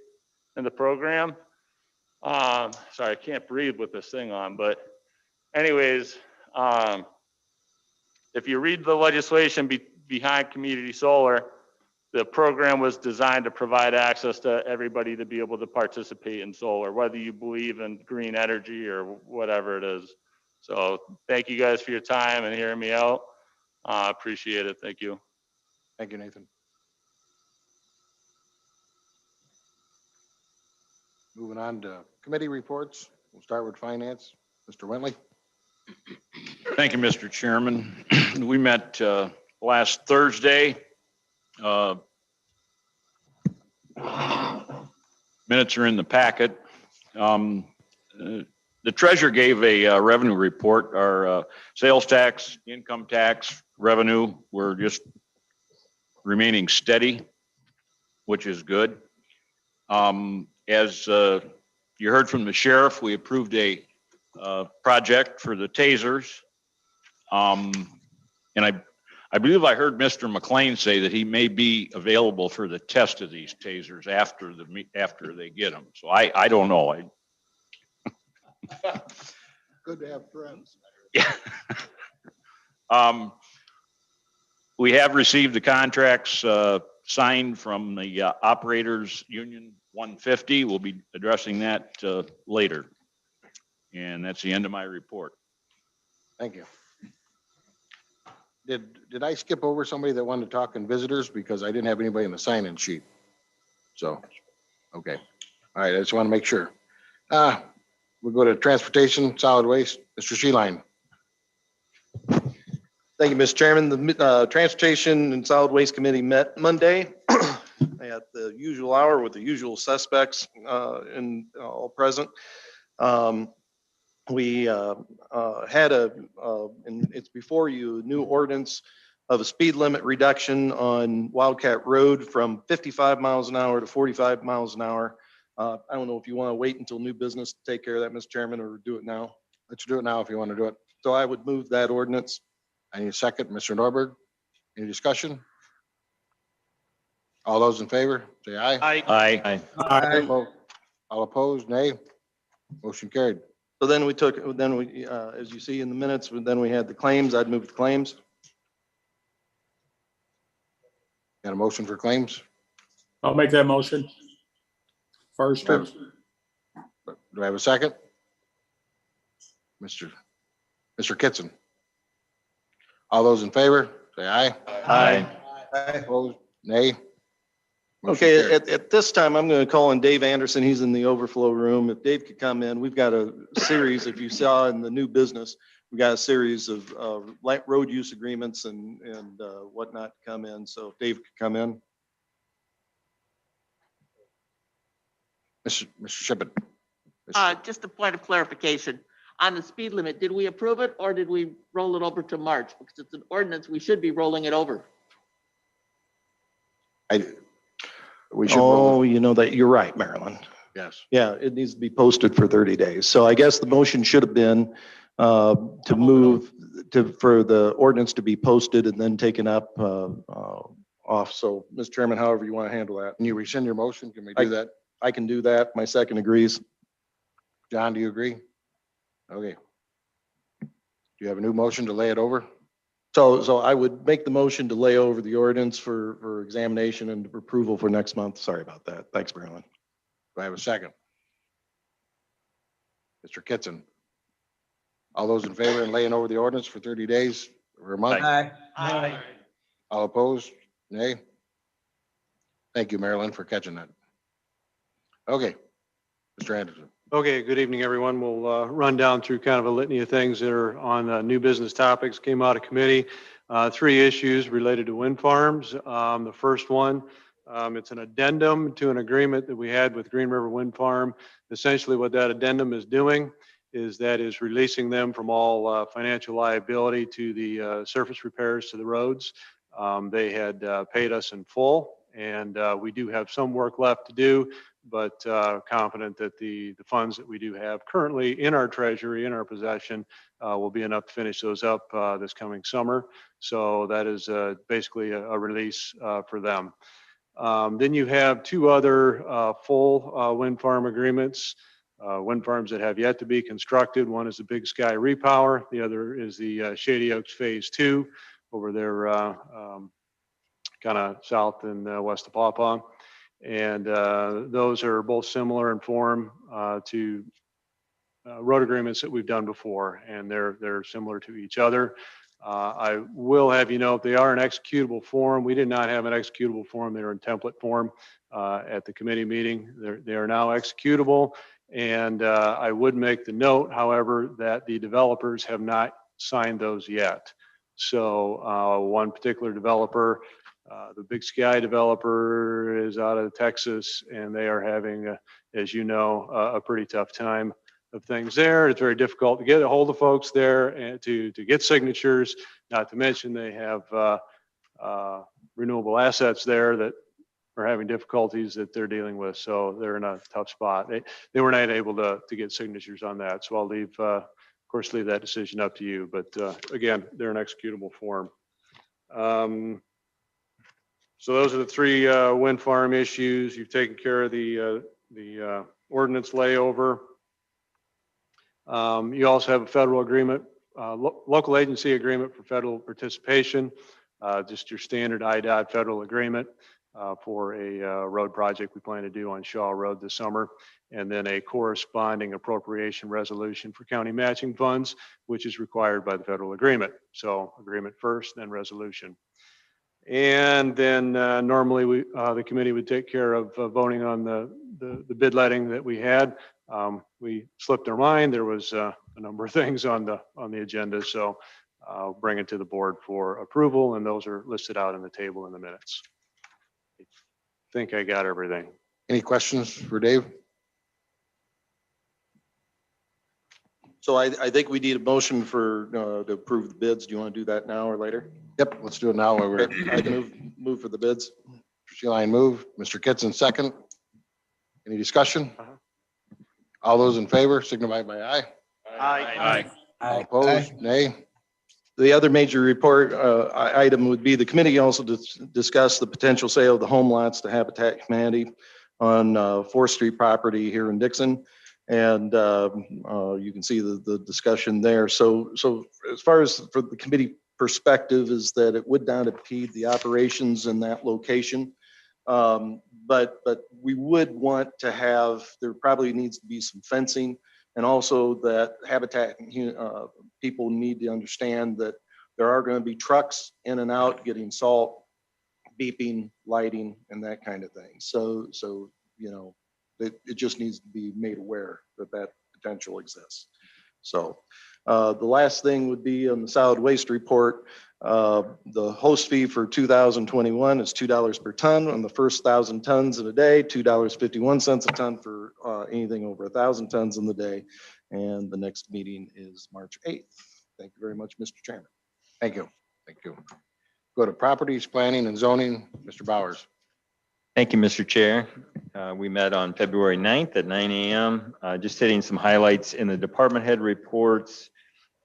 in the program. Sorry, I can't breathe with this thing on, but anyways, if you read the legislation behind community solar, the program was designed to provide access to everybody to be able to participate in solar, whether you believe in green energy or whatever it is. So thank you guys for your time and hearing me out. Appreciate it. Thank you. Thank you, Nathan. Moving on to committee reports. We'll start with finance. Mr. Wintley. Thank you, Mr. Chairman. We met last Thursday. Minutes are in the packet. The treasurer gave a revenue report. Our sales tax, income tax, revenue were just remaining steady, which is good. As you heard from the sheriff, we approved a project for the tasers. And I believe I heard Mr. McLean say that he may be available for the test of these tasers after they get them. So I don't know. Good to have friends. Yeah. We have received the contracts signed from the Operators Union 150. We'll be addressing that later. And that's the end of my report. Thank you. Did I skip over somebody that wanted to talk in visitors because I didn't have anybody in the sign-in sheet? So, okay. All right, I just want to make sure. We'll go to transportation, solid waste. Mr. Sheeline. Thank you, Mr. Chairman. The Transportation and Solid Waste Committee met Monday at the usual hour with the usual suspects and all present. We had and it's before you, new ordinance of a speed limit reduction on Wildcat Road from 55 miles an hour to 45 miles an hour. I don't know if you want to wait until new business to take care of that, Mr. Chairman, or do it now. Let's do it now if you want to do it. So I would move that ordinance. I need a second. Mr. Norberg, any discussion? All those in favor, say aye. Aye. Aye. All opposed, nay. Motion carried. So then we, as you see in the minutes, then we had the claims. I'd move the claims. Got a motion for claims? I'll make that motion. First. Do I have a second? Mr. Kitson. All those in favor, say aye. Aye. Opposed, nay. Motion Okay, carried. at this time, I'm going to call on Dave Anderson. He's in the overflow room. If Dave could come in, we've got a series, if you saw in the new business, we've got a series of road use agreements and whatnot to come in. So if Dave could come in. Mr. Shippett. Just a point of clarification. On the speed limit, did we approve it or did we roll it over to March? Because it's an ordinance, we should be rolling it over. We should. Oh, you know that, you're right, Marilyn. Yes. Yeah, it needs to be posted for 30 days. So I guess the motion should have been to move for the ordinance to be posted and then taken up off. So, Mr. Chairman, however you want to handle that. Can you rescind your motion? Can we do that? I can do that. My second agrees. John, do you agree? Okay. Do you have a new motion to lay it over? So I would make the motion to lay over the ordinance for examination and approval for next month. Sorry about that. Thanks, Marilyn. Do I have a second? Mr. Kitson. All those in favor in laying over the ordinance for 30 days or a month? Aye. All opposed? Nay? Thank you, Marilyn, for catching that. Okay. Mr. Anderson. Okay, good evening, everyone. We'll run down through kind of a litany of things that are on new business topics, came out of committee. 3 issues related to wind farms. The first one, it's an addendum to an agreement that we had with Green River Wind Farm. Essentially what that addendum is doing is releasing them from all financial liability to the surface repairs to the roads. They had paid us in full, and we do have some work left to do, but confident that the funds that we do have currently in our treasury, in our possession, will be enough to finish those up this coming summer. So that is basically a release for them. Then you have 2 other full wind farm agreements, wind farms that have yet to be constructed. One is the Big Sky Repower. The other is the Shady Oaks Phase 2 over there kind of south and west of Pawpaw. And those are both similar in form to road agreements that we've done before, and they're similar to each other. I will have you know, if they are in executable form, we did not have an executable form. They were in template form at the committee meeting. They are now executable. And I would make the note, however, that the developers have not signed those yet. So one particular developer, the Big Sky developer, is out of Texas, and they are having, as you know, a pretty tough time of things there. It's very difficult to get a hold of folks there and to get signatures, not to mention they have renewable assets there that are having difficulties that they're dealing with. So they're in a tough spot. They were not able to get signatures on that. So I'll leave, of course, leave that decision up to you. But again, they're in executable form. So those are the 3 wind farm issues. You've taken care of the ordinance layover. You also have a federal agreement, local agency agreement for federal participation, just your standard IDOT federal agreement for a road project we plan to do on Shaw Road this summer, and then a corresponding appropriation resolution for county matching funds, which is required by the federal agreement. So agreement first, then resolution. And then normally the committee would take care of voting on the bid letting that we had. We slipped our mind. There was a number of things on the agenda, so I'll bring it to the board for approval, and those are listed out in the table in the minutes. I think I got everything. Any questions for Dave? So I think we need a motion for to approve the bids. Do you want to do that now or later? Yep, let's do it now. I move for the bids. Trustee Line move. Mr. Kitson second. Any discussion? All those in favor signify by aye. Aye. All opposed, nay. The other major report item would be the committee also discuss the potential sale of the home lots to Habitat Humanity on 4th Street property here in Dixon. And you can see the discussion there. So as far as for the committee perspective is that it would not impede the operations in that location. But we would want to have, there probably needs to be some fencing, and also that Habitat people need to understand that there are going to be trucks in and out getting salt, beeping, lighting, and that kind of thing. So you know, it just needs to be made aware that potential exists. So the last thing would be on the solid waste report. The host fee for 2021 is $2 per ton on the first 1,000 tons in a day, $2.51 a ton for anything over 1,000 tons in the day. And the next meeting is March 8th. Thank you very much, Mr. Chairman. Thank you. Thank you. Go to properties, planning and zoning, Mr. Bowers. Thank you, Mr. Chair. We met on February 9th at 9 a.m. Just hitting some highlights in the department head reports.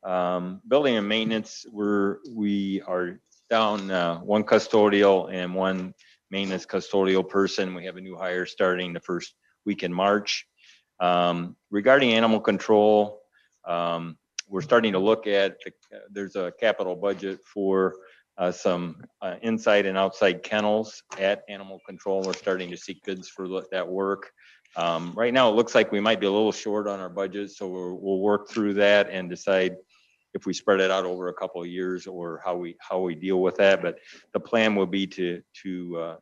Building and maintenance, we are down one custodial and one maintenance custodial person. We have a new hire starting the first week in March. Regarding animal control, we're starting to look at, there's a capital budget for some inside and outside kennels at animal control. We're starting to seek bids for that work. Right now, it looks like we might be a little short on our budget, so we'll work through that and decide if we spread it out over a couple of years or how we deal with that. But the plan will be to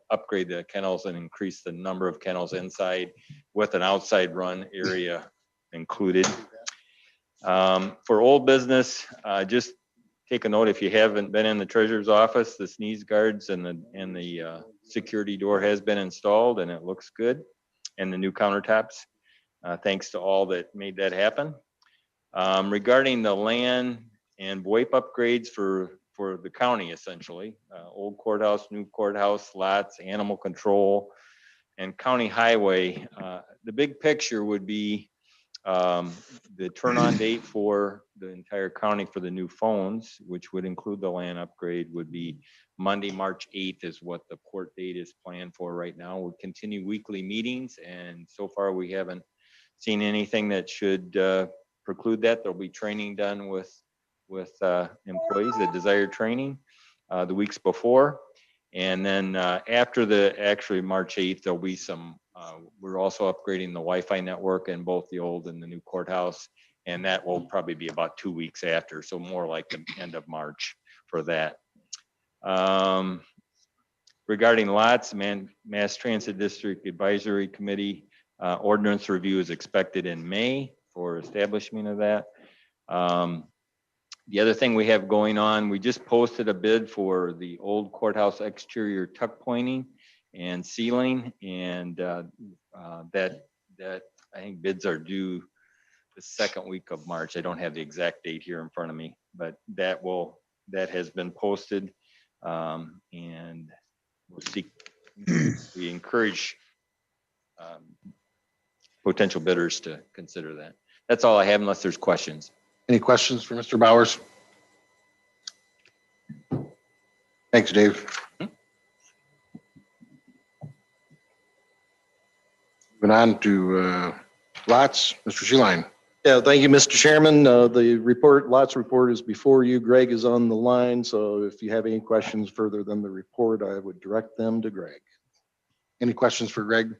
upgrade the kennels and increase the number of kennels inside with an outside run area included. For old business, just take a note, if you haven't been in the treasurer's office, the sneeze guards and the security door has been installed and it looks good. And the new countertops, thanks to all that made that happen. Regarding the land and VoIP upgrades for the county, essentially, old courthouse, new courthouse, lots, animal control, and county highway, the big picture would be the turn on date for the entire county for the new phones, which would include the LAN upgrade, would be Monday, March 8th is what the port date is planned for right now. We'll continue weekly meetings, and so far we haven't seen anything that should preclude that. There'll be training done with employees, the desired training the weeks before. And then after actually March 8th, there'll be some, we're also upgrading the Wi-Fi network in both the old and the new courthouse. And that will probably be about 2 weeks after. So more like the end of March for that. Regarding lots, Mass Transit District Advisory Committee ordinance review is expected in May for establishment of that. The other thing we have going on, we just posted a bid for the old courthouse exterior tuck pointing and sealing, and that I think bids are due the second week of March. I don't have the exact date here in front of me, but that has been posted, and we encourage potential bidders to consider that. That's all I have unless there's questions. Any questions for Mr. Bowers? Thanks, Dave. Moving on to lots, Mr. Sheeline. Yeah, thank you, Mr. Chairman. The lots report is before you. Greg is on the line, so if you have any questions further than the report, I would direct them to Greg. Any questions for Greg?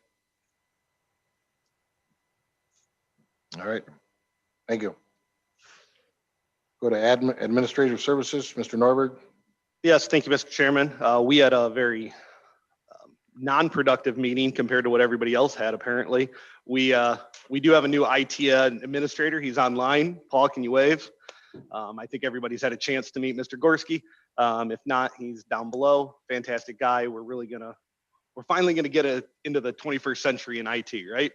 All right, thank you. Go to Administrative Services, Mr. Norberg. Yes, thank you, Mr. Chairman. We had a very non-productive meeting compared to what everybody else had, apparently. We do have a new IT administrator. He's online. Paul, can you wave? I think everybody's had a chance to meet Mr. Gorski. If not, he's down below. Fantastic guy. We're finally gonna get into the 21st century in IT, right?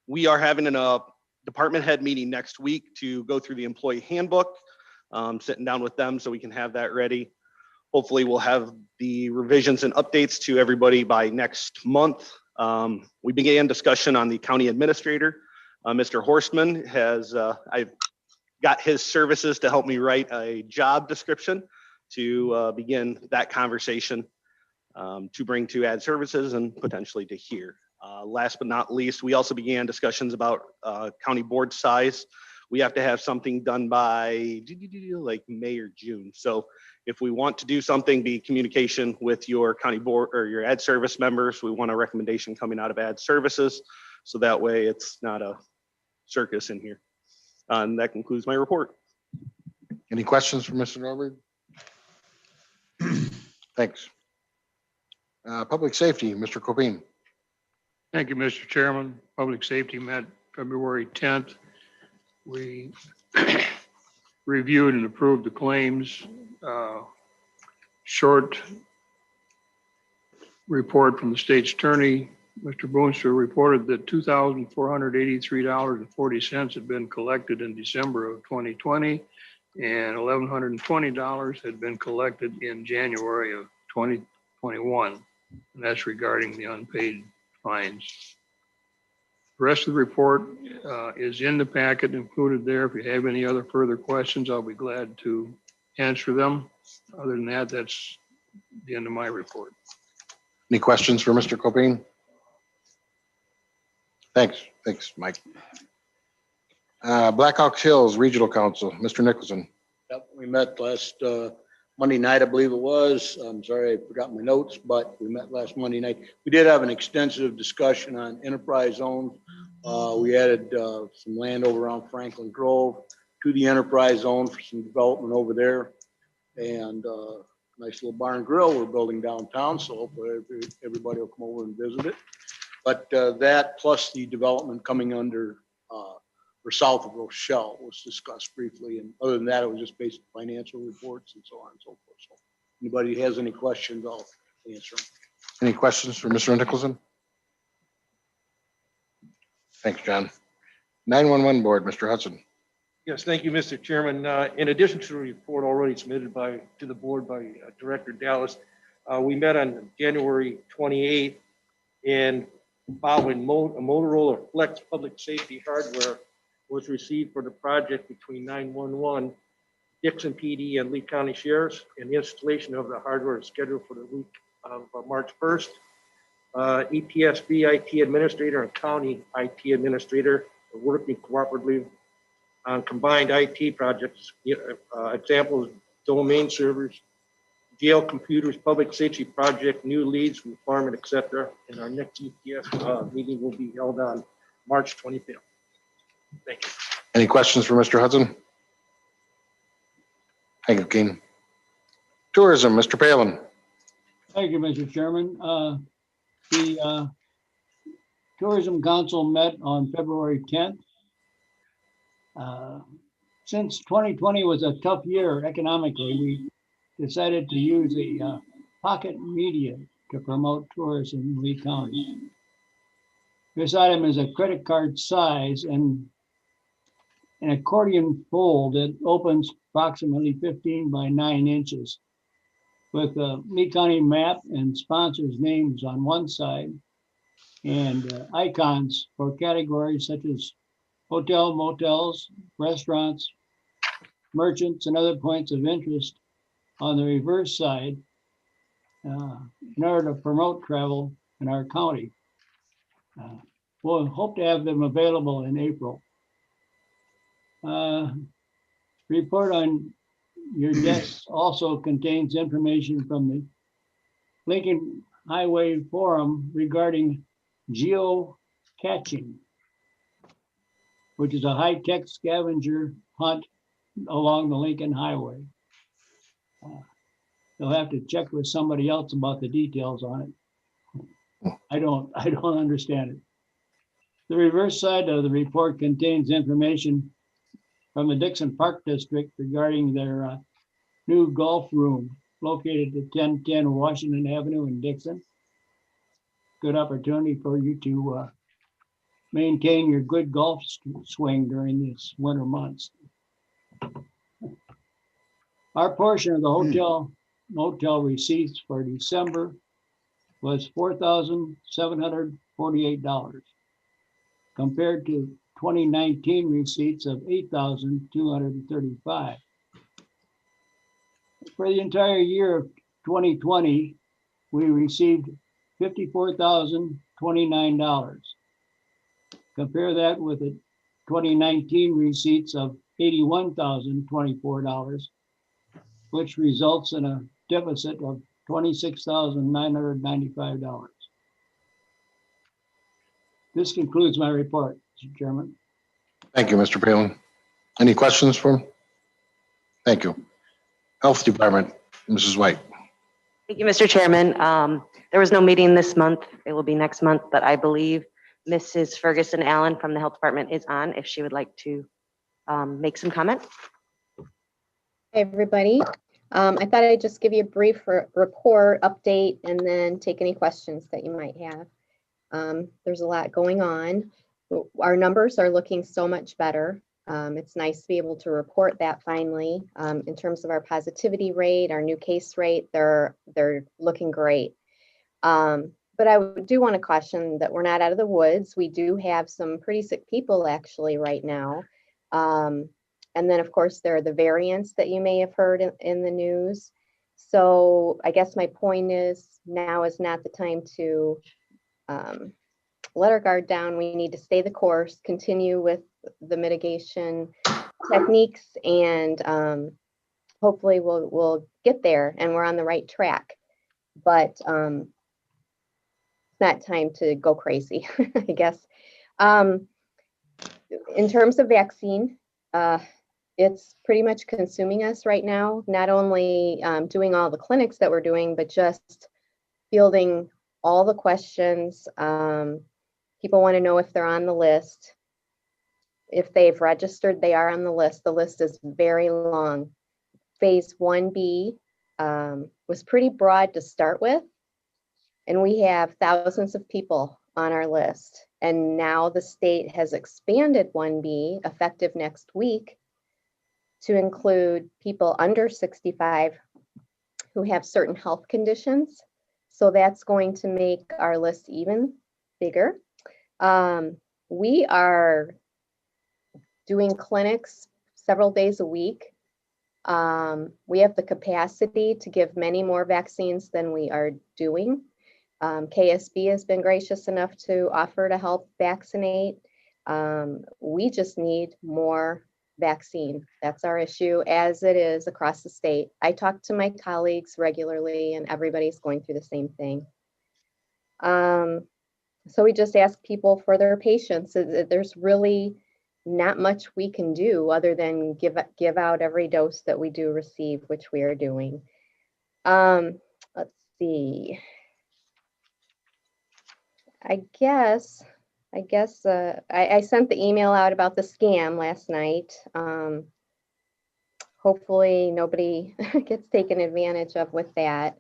We are having a department head meeting next week to go through the employee handbook, sitting down with them so we can have that ready. Hopefully we'll have the revisions and updates to everybody by next month. We began discussion on the county administrator. Mr. Horstman I've got his services to help me write a job description to begin that conversation to bring to Ad Services and potentially to here. Last but not least, we also began discussions about county board size. We have to have something done by like May or June. So if we want to do something, be communication with your county board or your Ad Service members. We want a recommendation coming out of Ad Services. So that way it's not a circus in here. And that concludes my report. Any questions for Mr. Norberg? Thanks. Public Safety, Mr. Copine. Thank you, Mr. Chairman. Public Safety met February 10th. We reviewed and approved the claims. Short report from the state's attorney. Mr. Boonstra reported that $2,483.40 had been collected in December of 2020, and $1,120 had been collected in January of 2021. And that's regarding the unpaid fines. The rest of the report is in the packet included there. If you have any other further questions, I'll be glad to answer them. Other than that, that's the end of my report. Any questions for Mr. Cobain? Thanks, Mike. Blackhawk Hills Regional Council, Mr. Nicholson. Yep, we met last Monday night, I believe it was. I'm sorry, I forgot my notes, but we met last Monday night. We did have an extensive discussion on enterprise zones. We added some land over around Franklin Grove to the enterprise zone for some development over there. And nice little bar and grill we're building downtown, so hopefully everybody will come over and visit it. But that plus the development coming under or south of Rochelle was discussed briefly. And other than that, it was just basic financial reports and so on and so forth. So anybody has any questions, I'll answer them. Any questions for Mr. Nicholson? Thanks, John. 911 Board, Mr. Hudson. Yes, thank you, Mr. Chairman. In addition to the report already submitted to the board by Director Dallas, we met on January 28th, and following Motorola Flex public safety hardware was received for the project between 911, Dixon PD, and Lee County Sheriffs, and the installation of the hardware is scheduled for the week of March 1st. EPSB IT Administrator and County IT Administrator are working cooperatively on combined IT projects. Examples: domain servers, jail computers, public safety project, new leads, requirement, etc. And our next EPS meeting will be held on March 25th. Thank you. Any questions for Mr. Hudson? Thank you, Keen. Tourism, Mr. Palin. Thank you, Mr. Chairman. The Tourism Council met on February 10th. Since 2020 was a tough year economically, we decided to use the pocket media to promote tourism in Lee County. This item is a credit card size and an accordion fold that opens approximately 15 by 9 inches with a Lee County map and sponsors' names on one side and icons for categories such as hotel, motels, restaurants, merchants, and other points of interest on the reverse side in order to promote travel in our county. We'll hope to have them available in April. Report on your desk also contains information from the Lincoln Highway Forum regarding geocaching, which is a high-tech scavenger hunt along the Lincoln Highway. You'll have to check with somebody else about the details on it. I don't understand it. The reverse side of the report contains information from the Dixon Park District regarding their new golf room located at 1010 Washington Avenue in Dixon. Good opportunity for you to maintain your good golf swing during these winter months. Our portion of the hotel motel receipts for December was $4,748 compared to 2019 receipts of $8,235. For the entire year of 2020, we received $54,029. Compare that with the 2019 receipts of $81,024, which results in a deficit of $26,995. This concludes my report, Mr. Chairman. Thank you, Mr. Palin. Any questions for him? Thank you. Health Department, Mrs. White. Thank you, Mr. Chairman. There was no meeting this month. It will be next month, but I believe Mrs. Ferguson Allen from the Health Department is on if she would like to make some comment. Hey, everybody. I thought I'd just give you a brief report update and then take any questions that you might have. There's a lot going on. Our numbers are looking so much better. It's nice to be able to report that finally. In terms of our positivity rate, our new case rate, they're looking great. But I do want to caution that we're not out of the woods. We do have some pretty sick people actually right now. And then, of course, there are the variants that you may have heard in the news. So I guess my point is now is not the time to let our guard down. We need to stay the course, continue with the mitigation techniques, and hopefully we'll get there and we're on the right track. But it's not time to go crazy, I guess. In terms of vaccine, it's pretty much consuming us right now, not only doing all the clinics that we're doing, but just fielding all the questions. People want to know if they're on the list. If they've registered, they are on the list. The list is very long. Phase 1B was pretty broad to start with, and we have thousands of people on our list. And now the state has expanded 1B effective next week to include people under 65 who have certain health conditions. So that's going to make our list even bigger. We are doing clinics several days a week. We have the capacity to give many more vaccines than we are doing. KSB has been gracious enough to offer to help vaccinate. We just need more vaccine. That's our issue, as it is across the state. I talk to my colleagues regularly, and everybody's going through the same thing. So we just ask people for their patience. There's really not much we can do other than give out every dose that we do receive, which we are doing. Let's see. I guess I sent the email out about the scam last night. Hopefully nobody gets taken advantage of with that.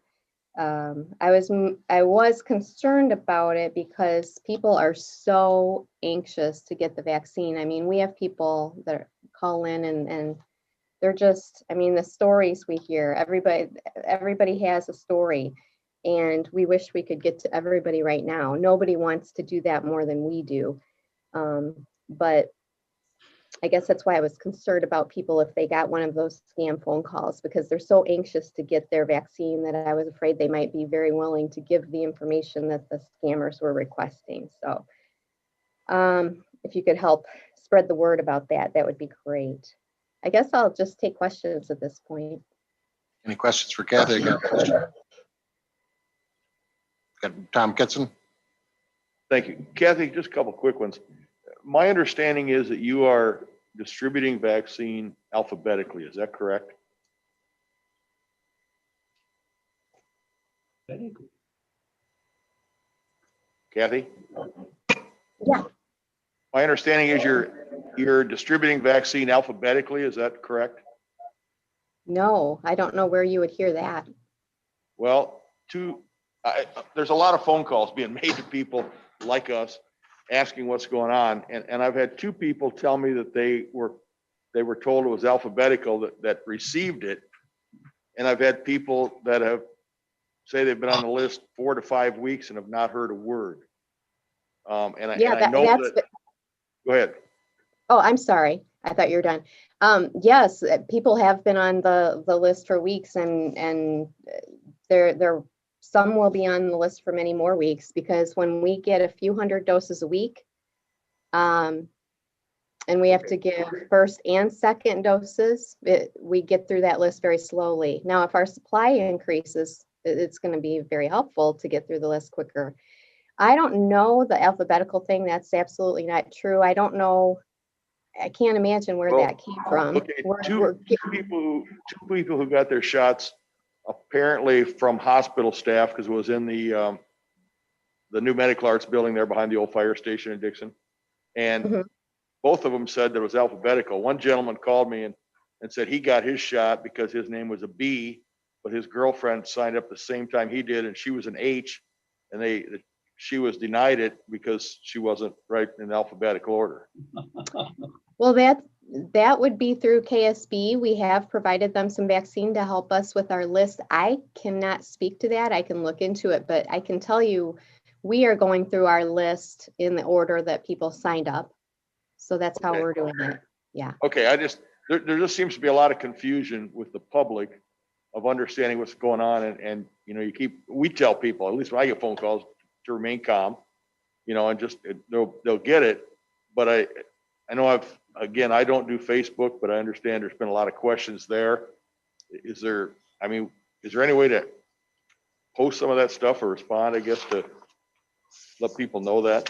I was concerned about it because people are so anxious to get the vaccine. I mean, we have people that call in and they're just, I mean, the stories we hear, everybody has a story. And we wish we could get to everybody right now. Nobody wants to do that more than we do. But I guess that's why I was concerned about people if they got one of those scam phone calls, because they're so anxious to get their vaccine that I was afraid they might be very willing to give the information that the scammers were requesting. So if you could help spread the word about that, that would be great. I guess I'll just take questions at this point. Any questions for Kathy? Got Tom Kitson. Thank you. Kathy, just a couple quick ones. My understanding is that you are distributing vaccine alphabetically. Is that correct? Kathy? Yeah. My understanding is you're distributing vaccine alphabetically. Is that correct? No, I don't know where you would hear that. Well, there's a lot of phone calls being made to people like us asking what's going on. And I've had two people tell me that they were told it was alphabetical that received it. And I've had people that have say they've been on the list 4 to 5 weeks and have not heard a word. I know that. Go ahead. Oh, I'm sorry. I thought you were done. Yes, people have been on the list for weeks, and they're some will be on the list for many more weeks, because when we get a few hundred doses a week, and we have to give first and second doses, we get through that list very slowly. Now, if our supply increases, it's going to be very helpful to get through the list quicker. I don't know the alphabetical thing. That's absolutely not true. I don't know. I can't imagine where that came from. Okay, two people who got their shots apparently from hospital staff, because it was in the new medical arts building there behind the old fire station in Dixon. And both of them said that it was alphabetical. One gentleman called me and said he got his shot because his name was a B, but his girlfriend signed up the same time he did, and she was an H, and she was denied it because she wasn't right in alphabetical order. Well, that would be through KSB. We have provided them some vaccine to help us with our list. I cannot speak to that. I can look into it, but I can tell you we are going through our list in the order that people signed up. So that's how we're doing it. Yeah. Okay, there just seems to be a lot of confusion with the public of understanding what's going on. And, you know, we tell people, at least when I get phone calls, to remain calm, you know, and just, they'll get it. But I know I don't do Facebook, but I understand there's been a lot of questions there. Is there any way to post some of that stuff or respond, I guess, to let people know that?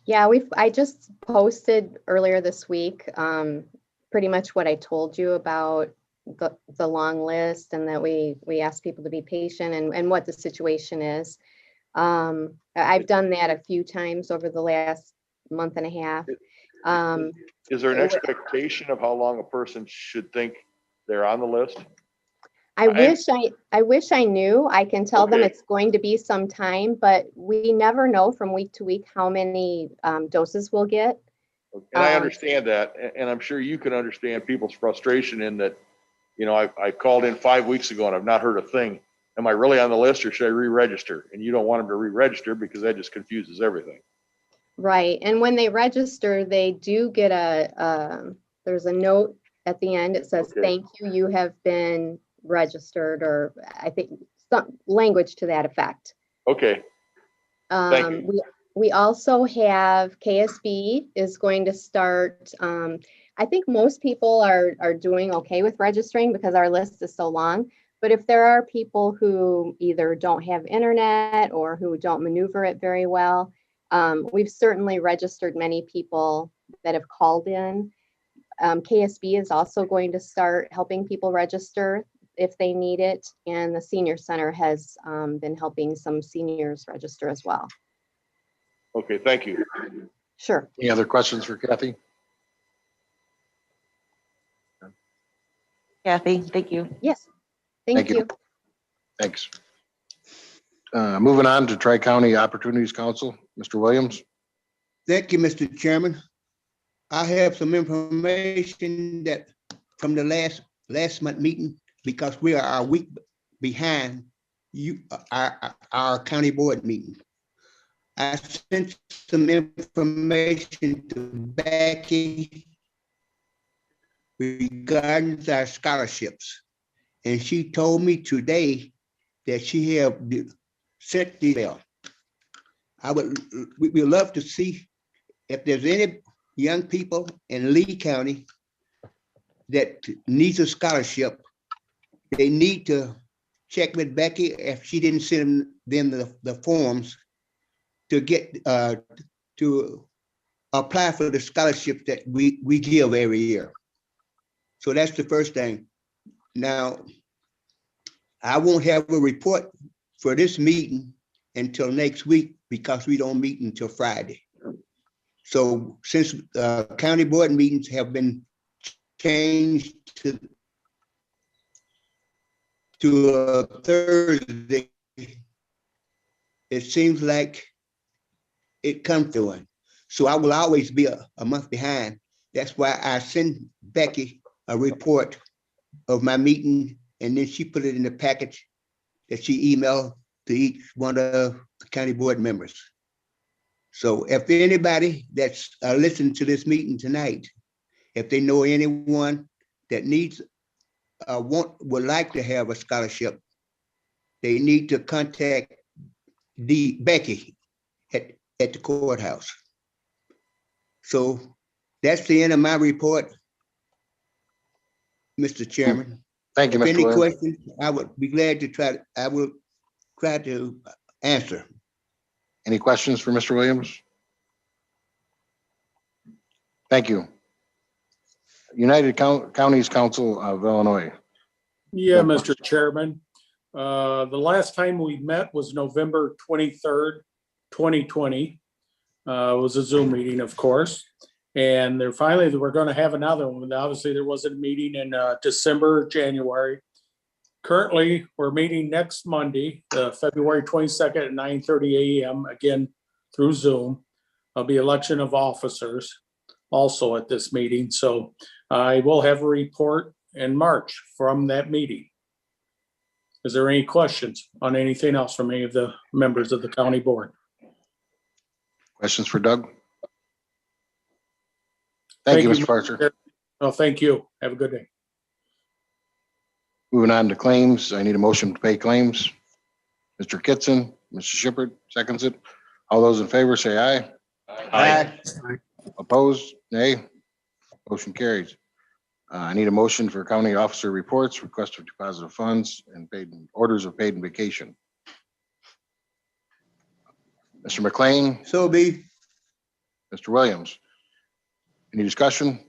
Yeah, I just posted earlier this week, pretty much what I told you about the long list, and that we asked people to be patient and what the situation is. I've done that a few times over the last month and a half. Is there an expectation of how long a person should think they're on the list? I wish I knew. I can tell them it's going to be some time, but we never know from week to week how many doses we'll get. And I understand that, and I'm sure you can understand people's frustration in that, you know, I called in 5 weeks ago and I've not heard a thing. Am I really on the list, or should I re-register? And you don't want them to re-register because that just confuses everything. Right. And when they register, they do get there's a note at the end. It says, thank you, you have been registered, or I think some language to that effect. Okay. Thank you. We also have KSB is going to start. I think most people are doing okay with registering because our list is so long. But if there are people who either don't have internet or who don't maneuver it very well, we've certainly registered many people that have called in. KSB is also going to start helping people register if they need it. And the senior center has been helping some seniors register as well. Okay, thank you. Sure. Any other questions for Kathy? Kathy, thank you. Yes, thank you. Thanks. Moving on to Tri-County Opportunities Council, Mr. Williams. Thank you, Mr. Chairman. I have some information that from the last month meeting, because we are a week behind our county board meeting. I sent some information to Becky regarding our scholarships. And she told me today that she have sent the bill. We would love to see if there's any young people in Lee County that needs a scholarship. They need to check with Becky if she didn't send them the forms to get to apply for the scholarship that we give every year. So that's the first thing. Now, I won't have a report for this meeting until next week because we don't meet until Friday. So since county board meetings have been changed to Thursday, it seems like it comes to one. So I will always be a month behind. That's why I send Becky a report of my meeting, and then she put it in the package that she emailed to each one of the county board members. So if anybody that's listening to this meeting tonight, if they know anyone that needs, would like to have a scholarship, they need to contact Becky at the courthouse. So that's the end of my report, Mr. Chairman. Thank you, Mr. Any Williams. questions, I would be glad to I will try to answer. Any questions for Mr. Williams? Thank you. United Counties Council of Illinois. Yeah, Mr. Chairman. The last time we met was November 23rd, 2020. It was a Zoom meeting, of course. And they're finally, we're going to have another one. Obviously, there wasn't a meeting in December, January. Currently, we're meeting next Monday, February 22nd at 9:30 a.m. again through Zoom. There'll be election of officers also at this meeting. So I will have a report in March from that meeting. Is there any questions on anything else from any of the members of the county board? Questions for Doug? Thank you, Mr. Parcher. Well, thank you. Have a good day. Moving on to claims, I need a motion to pay claims. Mr. Kitson, Mr. Shipperd seconds it. All those in favor say aye. Aye. Opposed, nay. Motion carries. I need a motion for county officer reports, request for deposit of funds, and paid orders of paid and vacation. Mr. McLean, So be. Mr. Williams. Any discussion?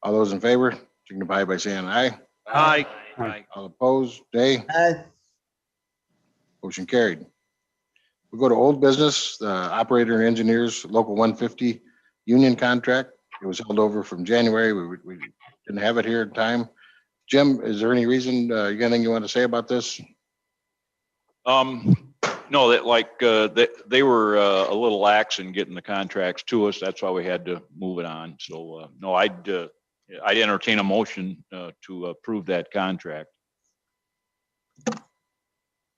All those in favor signify by saying aye. Aye. All opposed, nay. Aye. Motion carried. We go to old business, the operator and engineers, local 150 union contract. It was held over from January. We didn't have it here in time. Jim, is there any reason, you got anything you want to say about this? No, that like, they were a little lax in getting the contracts to us. That's why we had to move it on. So, no, I'd entertain a motion to approve that contract.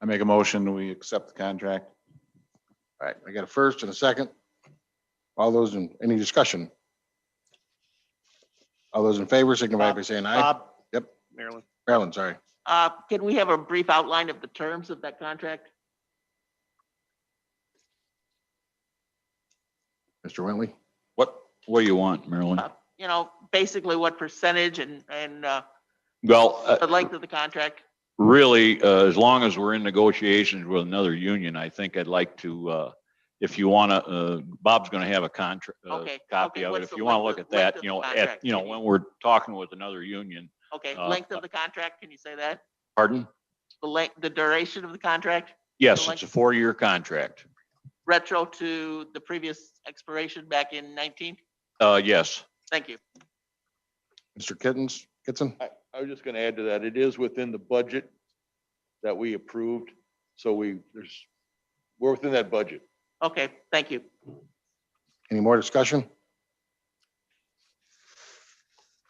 I make a motion, we accept the contract. All right, I got a first and a second. All those in, any discussion? All those in favor signify by saying aye. Bob, Yep, Marilyn. Marilyn, sorry. Can we have a brief outline of the terms of that contract? Mr. Wintley? What do you want, Marilyn? You know, basically what percentage and Well, the length of the contract? really, as long as we're in negotiations with another union, I think I'd like to, if you want to, Bob's going to have a contract, Okay, copy okay, of it. what's If the you want to length look of- at length that, of you the know, contract? Can you- when we're talking with another union. Okay, Uh, length of the contract, can you say that? Pardon? The duration of the contract? Yes, The it's a length- 4-year contract. Retro to the previous expiration back in 19? Yes. Thank you. Mr. Kitson? I was just gonna add to that. It is within the budget that we approved. So we're within that budget. Okay, thank you. Any more discussion?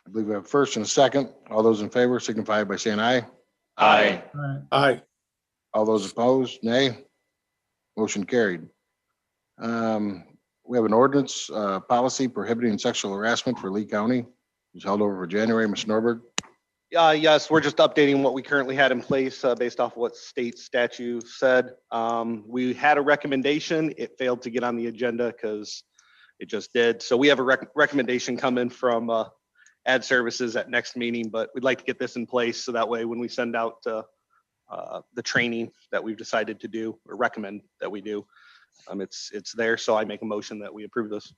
I believe we have a first and a second. All those in favor signify by saying aye. Aye. Aye. All those opposed, nay. Motion carried. We have an ordinance, policy prohibiting sexual harassment for Lee County. It was held over for January. Ms. Norberg? Yes, we're just updating what we currently had in place based off what state statute said. We had a recommendation. It failed to get on the agenda because it just did. So we have a recommendation coming from Ad Services at next meeting, but we'd like to get this in place so that way when we send out the training that we've decided to do or recommend that we do, it's there. So I make a motion that we approve this.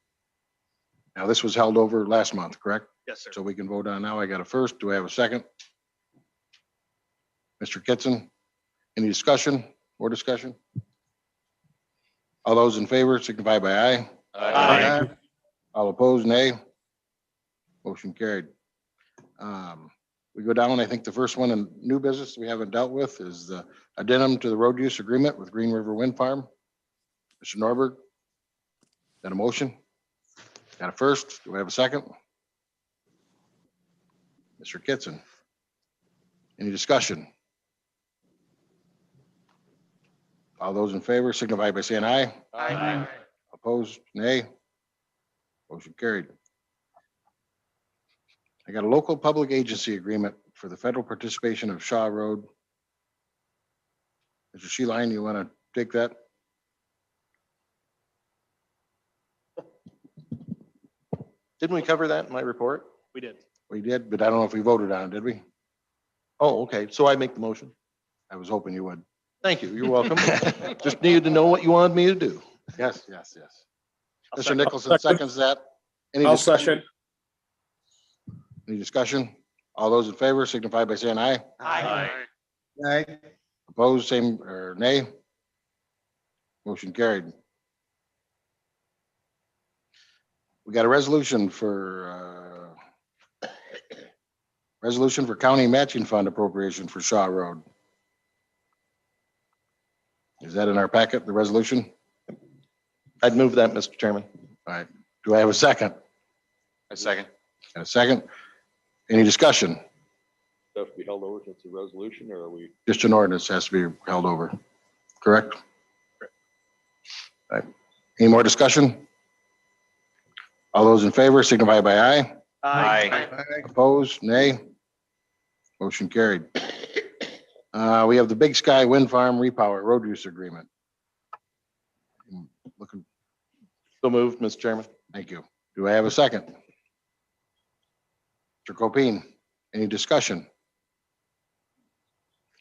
Now, this was held over last month, correct? Yes, sir. So we can vote on now. I got a first. Do I have a second? Mr. Kitson? Any discussion? More discussion? All those in favor signify by aye. Aye. All opposed, nay. Motion carried. We go down, I think the first one in new business we haven't dealt with is the addendum to the road use agreement with Green River Wind Farm. Mr. Norberg? Got a motion? Got a first? Do we have a second? Mr. Kitson? Any discussion? All those in favor signify by saying aye. Aye. Opposed, nay. Motion carried. I got a local public agency agreement for the federal participation of Shaw Road. Mr. Sheeline, you want to take that? Didn't we cover that in my report? We did. We did, but I don't know if we voted on it, did we? Oh, okay. So I make the motion. I was hoping you would. Thank you. You're welcome. Just needed to know what you wanted me to do. Yes, yes, yes. I'll Mr. second. Nicholson seconds that. Any I'll discussion? second. Any discussion? All those in favor signify by saying aye. Aye. Aye. Opposed, same, or nay? Motion carried. We got a resolution for county matching fund appropriation for Shaw Road. Is that in our packet, the resolution? I'd move that, Mr. Chairman. All right. Do I have a second? A second. And a second? Any discussion? Stuff to be held over since the resolution, or are we? Just an ordinance has to be held over, correct? All right. Any more discussion? All those in favor signify by aye. Aye. Opposed, nay. Motion carried. We have the Big Sky Wind Farm Repower Road Use Agreement. Looking, So moved, Mr. Chairman. thank you. Do I have a second? Mr. Copine, any discussion?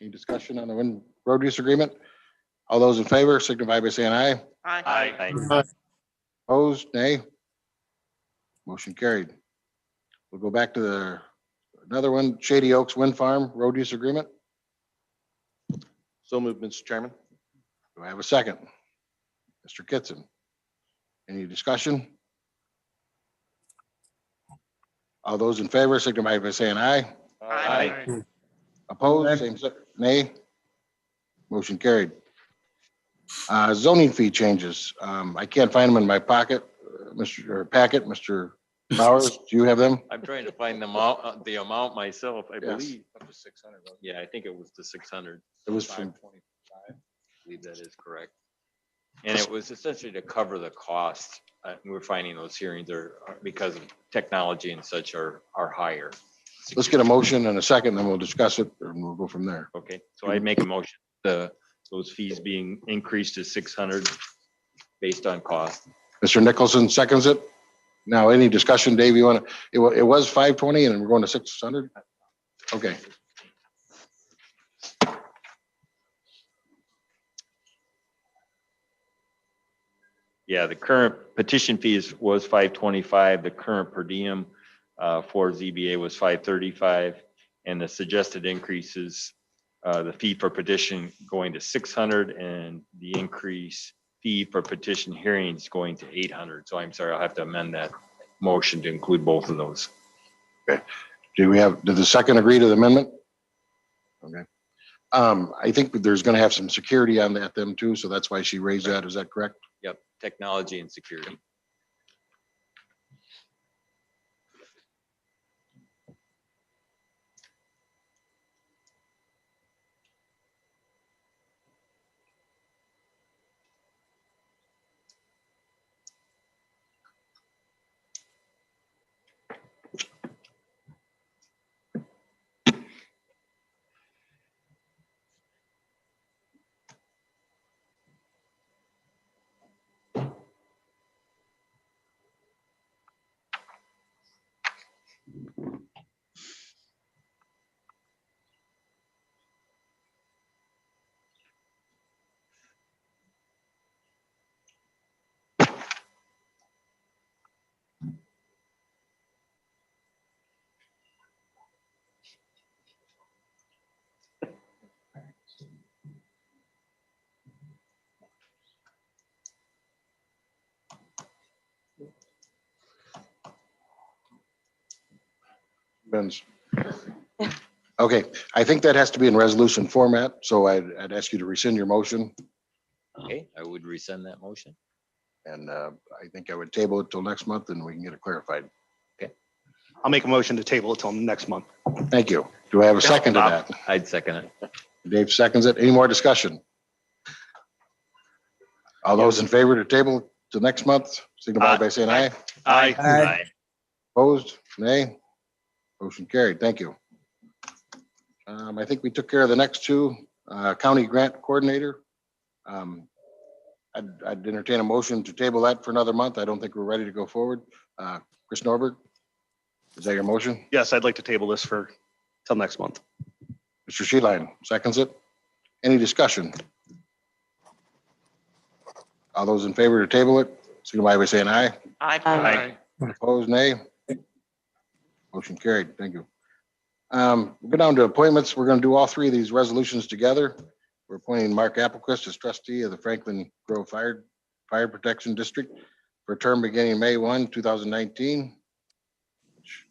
Any discussion on the wind road use agreement? All those in favor signify by saying aye. Aye. Opposed, nay. Motion carried. We'll go back to another one, Shady Oaks Wind Farm Road Use Agreement. So moved, Mr. Chairman. Do I have a second? Mr. Kitson. Any discussion? All those in favor signify by saying aye. Aye. Opposed, same, nay. Motion carried. Zoning fee changes. I can't find them in my pocket, Mr. Powers, do you have them? I'm trying to find them out, the amount myself, I Yes. believe. Up to 600. Yeah, I think it was the 600. It was from, 525. I believe that is correct. And it was essentially to cover the cost. We're finding those hearings because of technology and such are higher. let's get a motion and a second, then we'll discuss it and we'll go from there. Okay, so I'd make a motion, those fees being increased to 600 based on cost. Mr. Nicholson seconds it. Now, any discussion, Dave, you want to, it was 520 and we're going to 600? Okay. Yeah, the current petition fees was 525. The current per diem for ZBA was 535. And the suggested increases, the fee for petition going to 600 and the increase fee for petition hearings going to 800. So I'm sorry, I'll have to amend that motion to include both of those. Okay. Did the second agree to the amendment? Okay. I think that there's going to have some security on that them too, so that's why she raised that. Is that correct? Yep, technology and security. Ben's. Okay, I think that has to be in resolution format, so I'd ask you to rescind your motion. Okay, I would rescind that motion. And I think I would table it till next month and we can get it clarified. I'll make a motion to table it till next month. Thank you. Do I have a second to that? I'd second it. Dave seconds it. Any more discussion? All those in favor to table to next month, signify by saying aye. Aye. Opposed? Nay? Motion carried. Thank you. I think we took care of the next two. County Grant Coordinator. I'd entertain a motion to table that for another month. I don't think we're ready to go forward. Chris Norberg, is that your motion? Yes, I'd like to table this for till next month. Mr. Sheeline seconds it. Any discussion? All those in favor to table it, signify by saying aye. Aye. Opposed, nay. Motion carried. Thank you. We'll go down to appointments. We're going to do all three of these resolutions together. We're appointing Mark Applequist as trustee of the Franklin Grove Fire Protection District for a term beginning May 1, 2019. Which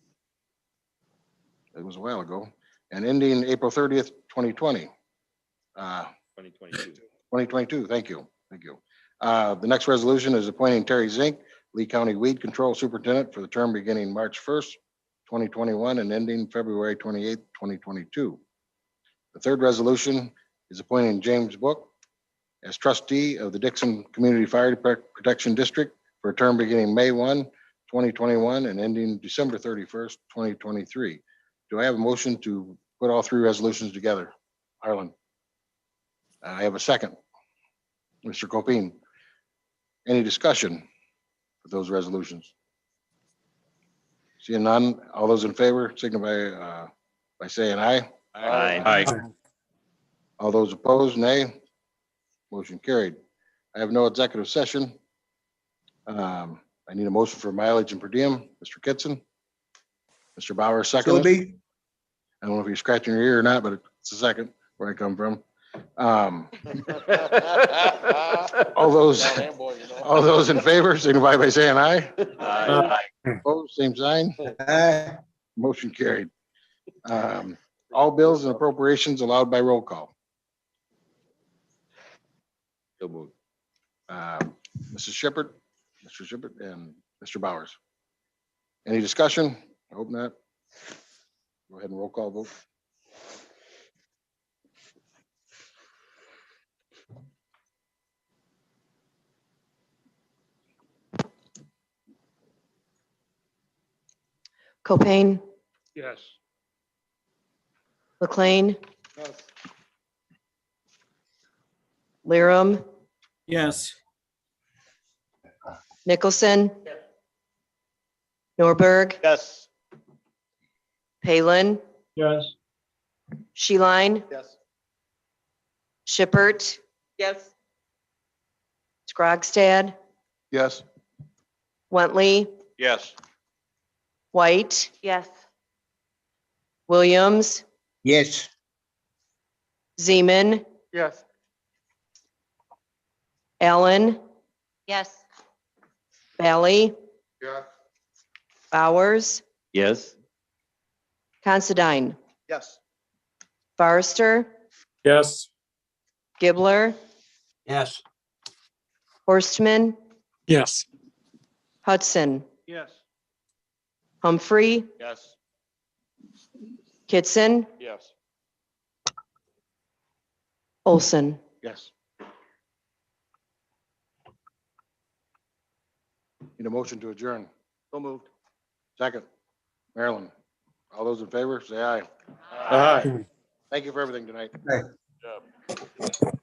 it was a while ago, and ending April 30th, 2020. 2022. Thank you. Thank you. The next resolution is appointing Terry Zink, Lee County Weed Control Superintendent for the term beginning March 1st, 2021 and ending February 28th, 2022. The third resolution is appointing James Book as trustee of the Dixon Community Fire Protection District for a term beginning May 1, 2021 and ending December 31st, 2023. Do I have a motion to put all three resolutions together? Arlen? I have a second. Mr. Copine? Any discussion for those resolutions? Seeing none, all those in favor signify by saying aye. Aye. All those opposed, nay. Motion carried. I have no executive session. I need a motion for mileage and per diem. Mr. Kitson? Mr. Bauer, second. So be, I don't know if you're scratching your ear or not, but it's a second where I come from. All those in favor, signify by saying aye. Aye. Opposed, same sign. aye. Motion carried. All bills and appropriations allowed by roll call. So moved. Mrs. Shepherd, Mr. Shepherd, and Mr. Bowers. Any discussion? I hope not. Go ahead and roll call vote. Copain, Yes. McLean, Lyrum, Yes. Nicholson, Norberg, Yes. Palin, Yes. Sheline, Yes. Shippert, Yes. Scrogstad, Yes. Wentley, Yes. White. Yes. Williams, Yes. Zeman, Yes. Allen, Yes. Valley, Yes. Bowers, Yes. Considine, Yes. Barster, Yes. Gibbler, Yes. Horstman, Yes. Hudson, Yes. Humphrey, Yes. Kitson, Yes. Olson. Yes. Need a motion to adjourn. So moved. Second. Marilyn. All those in favor, say aye. Aye. Thank you for everything tonight. Aye. Good job.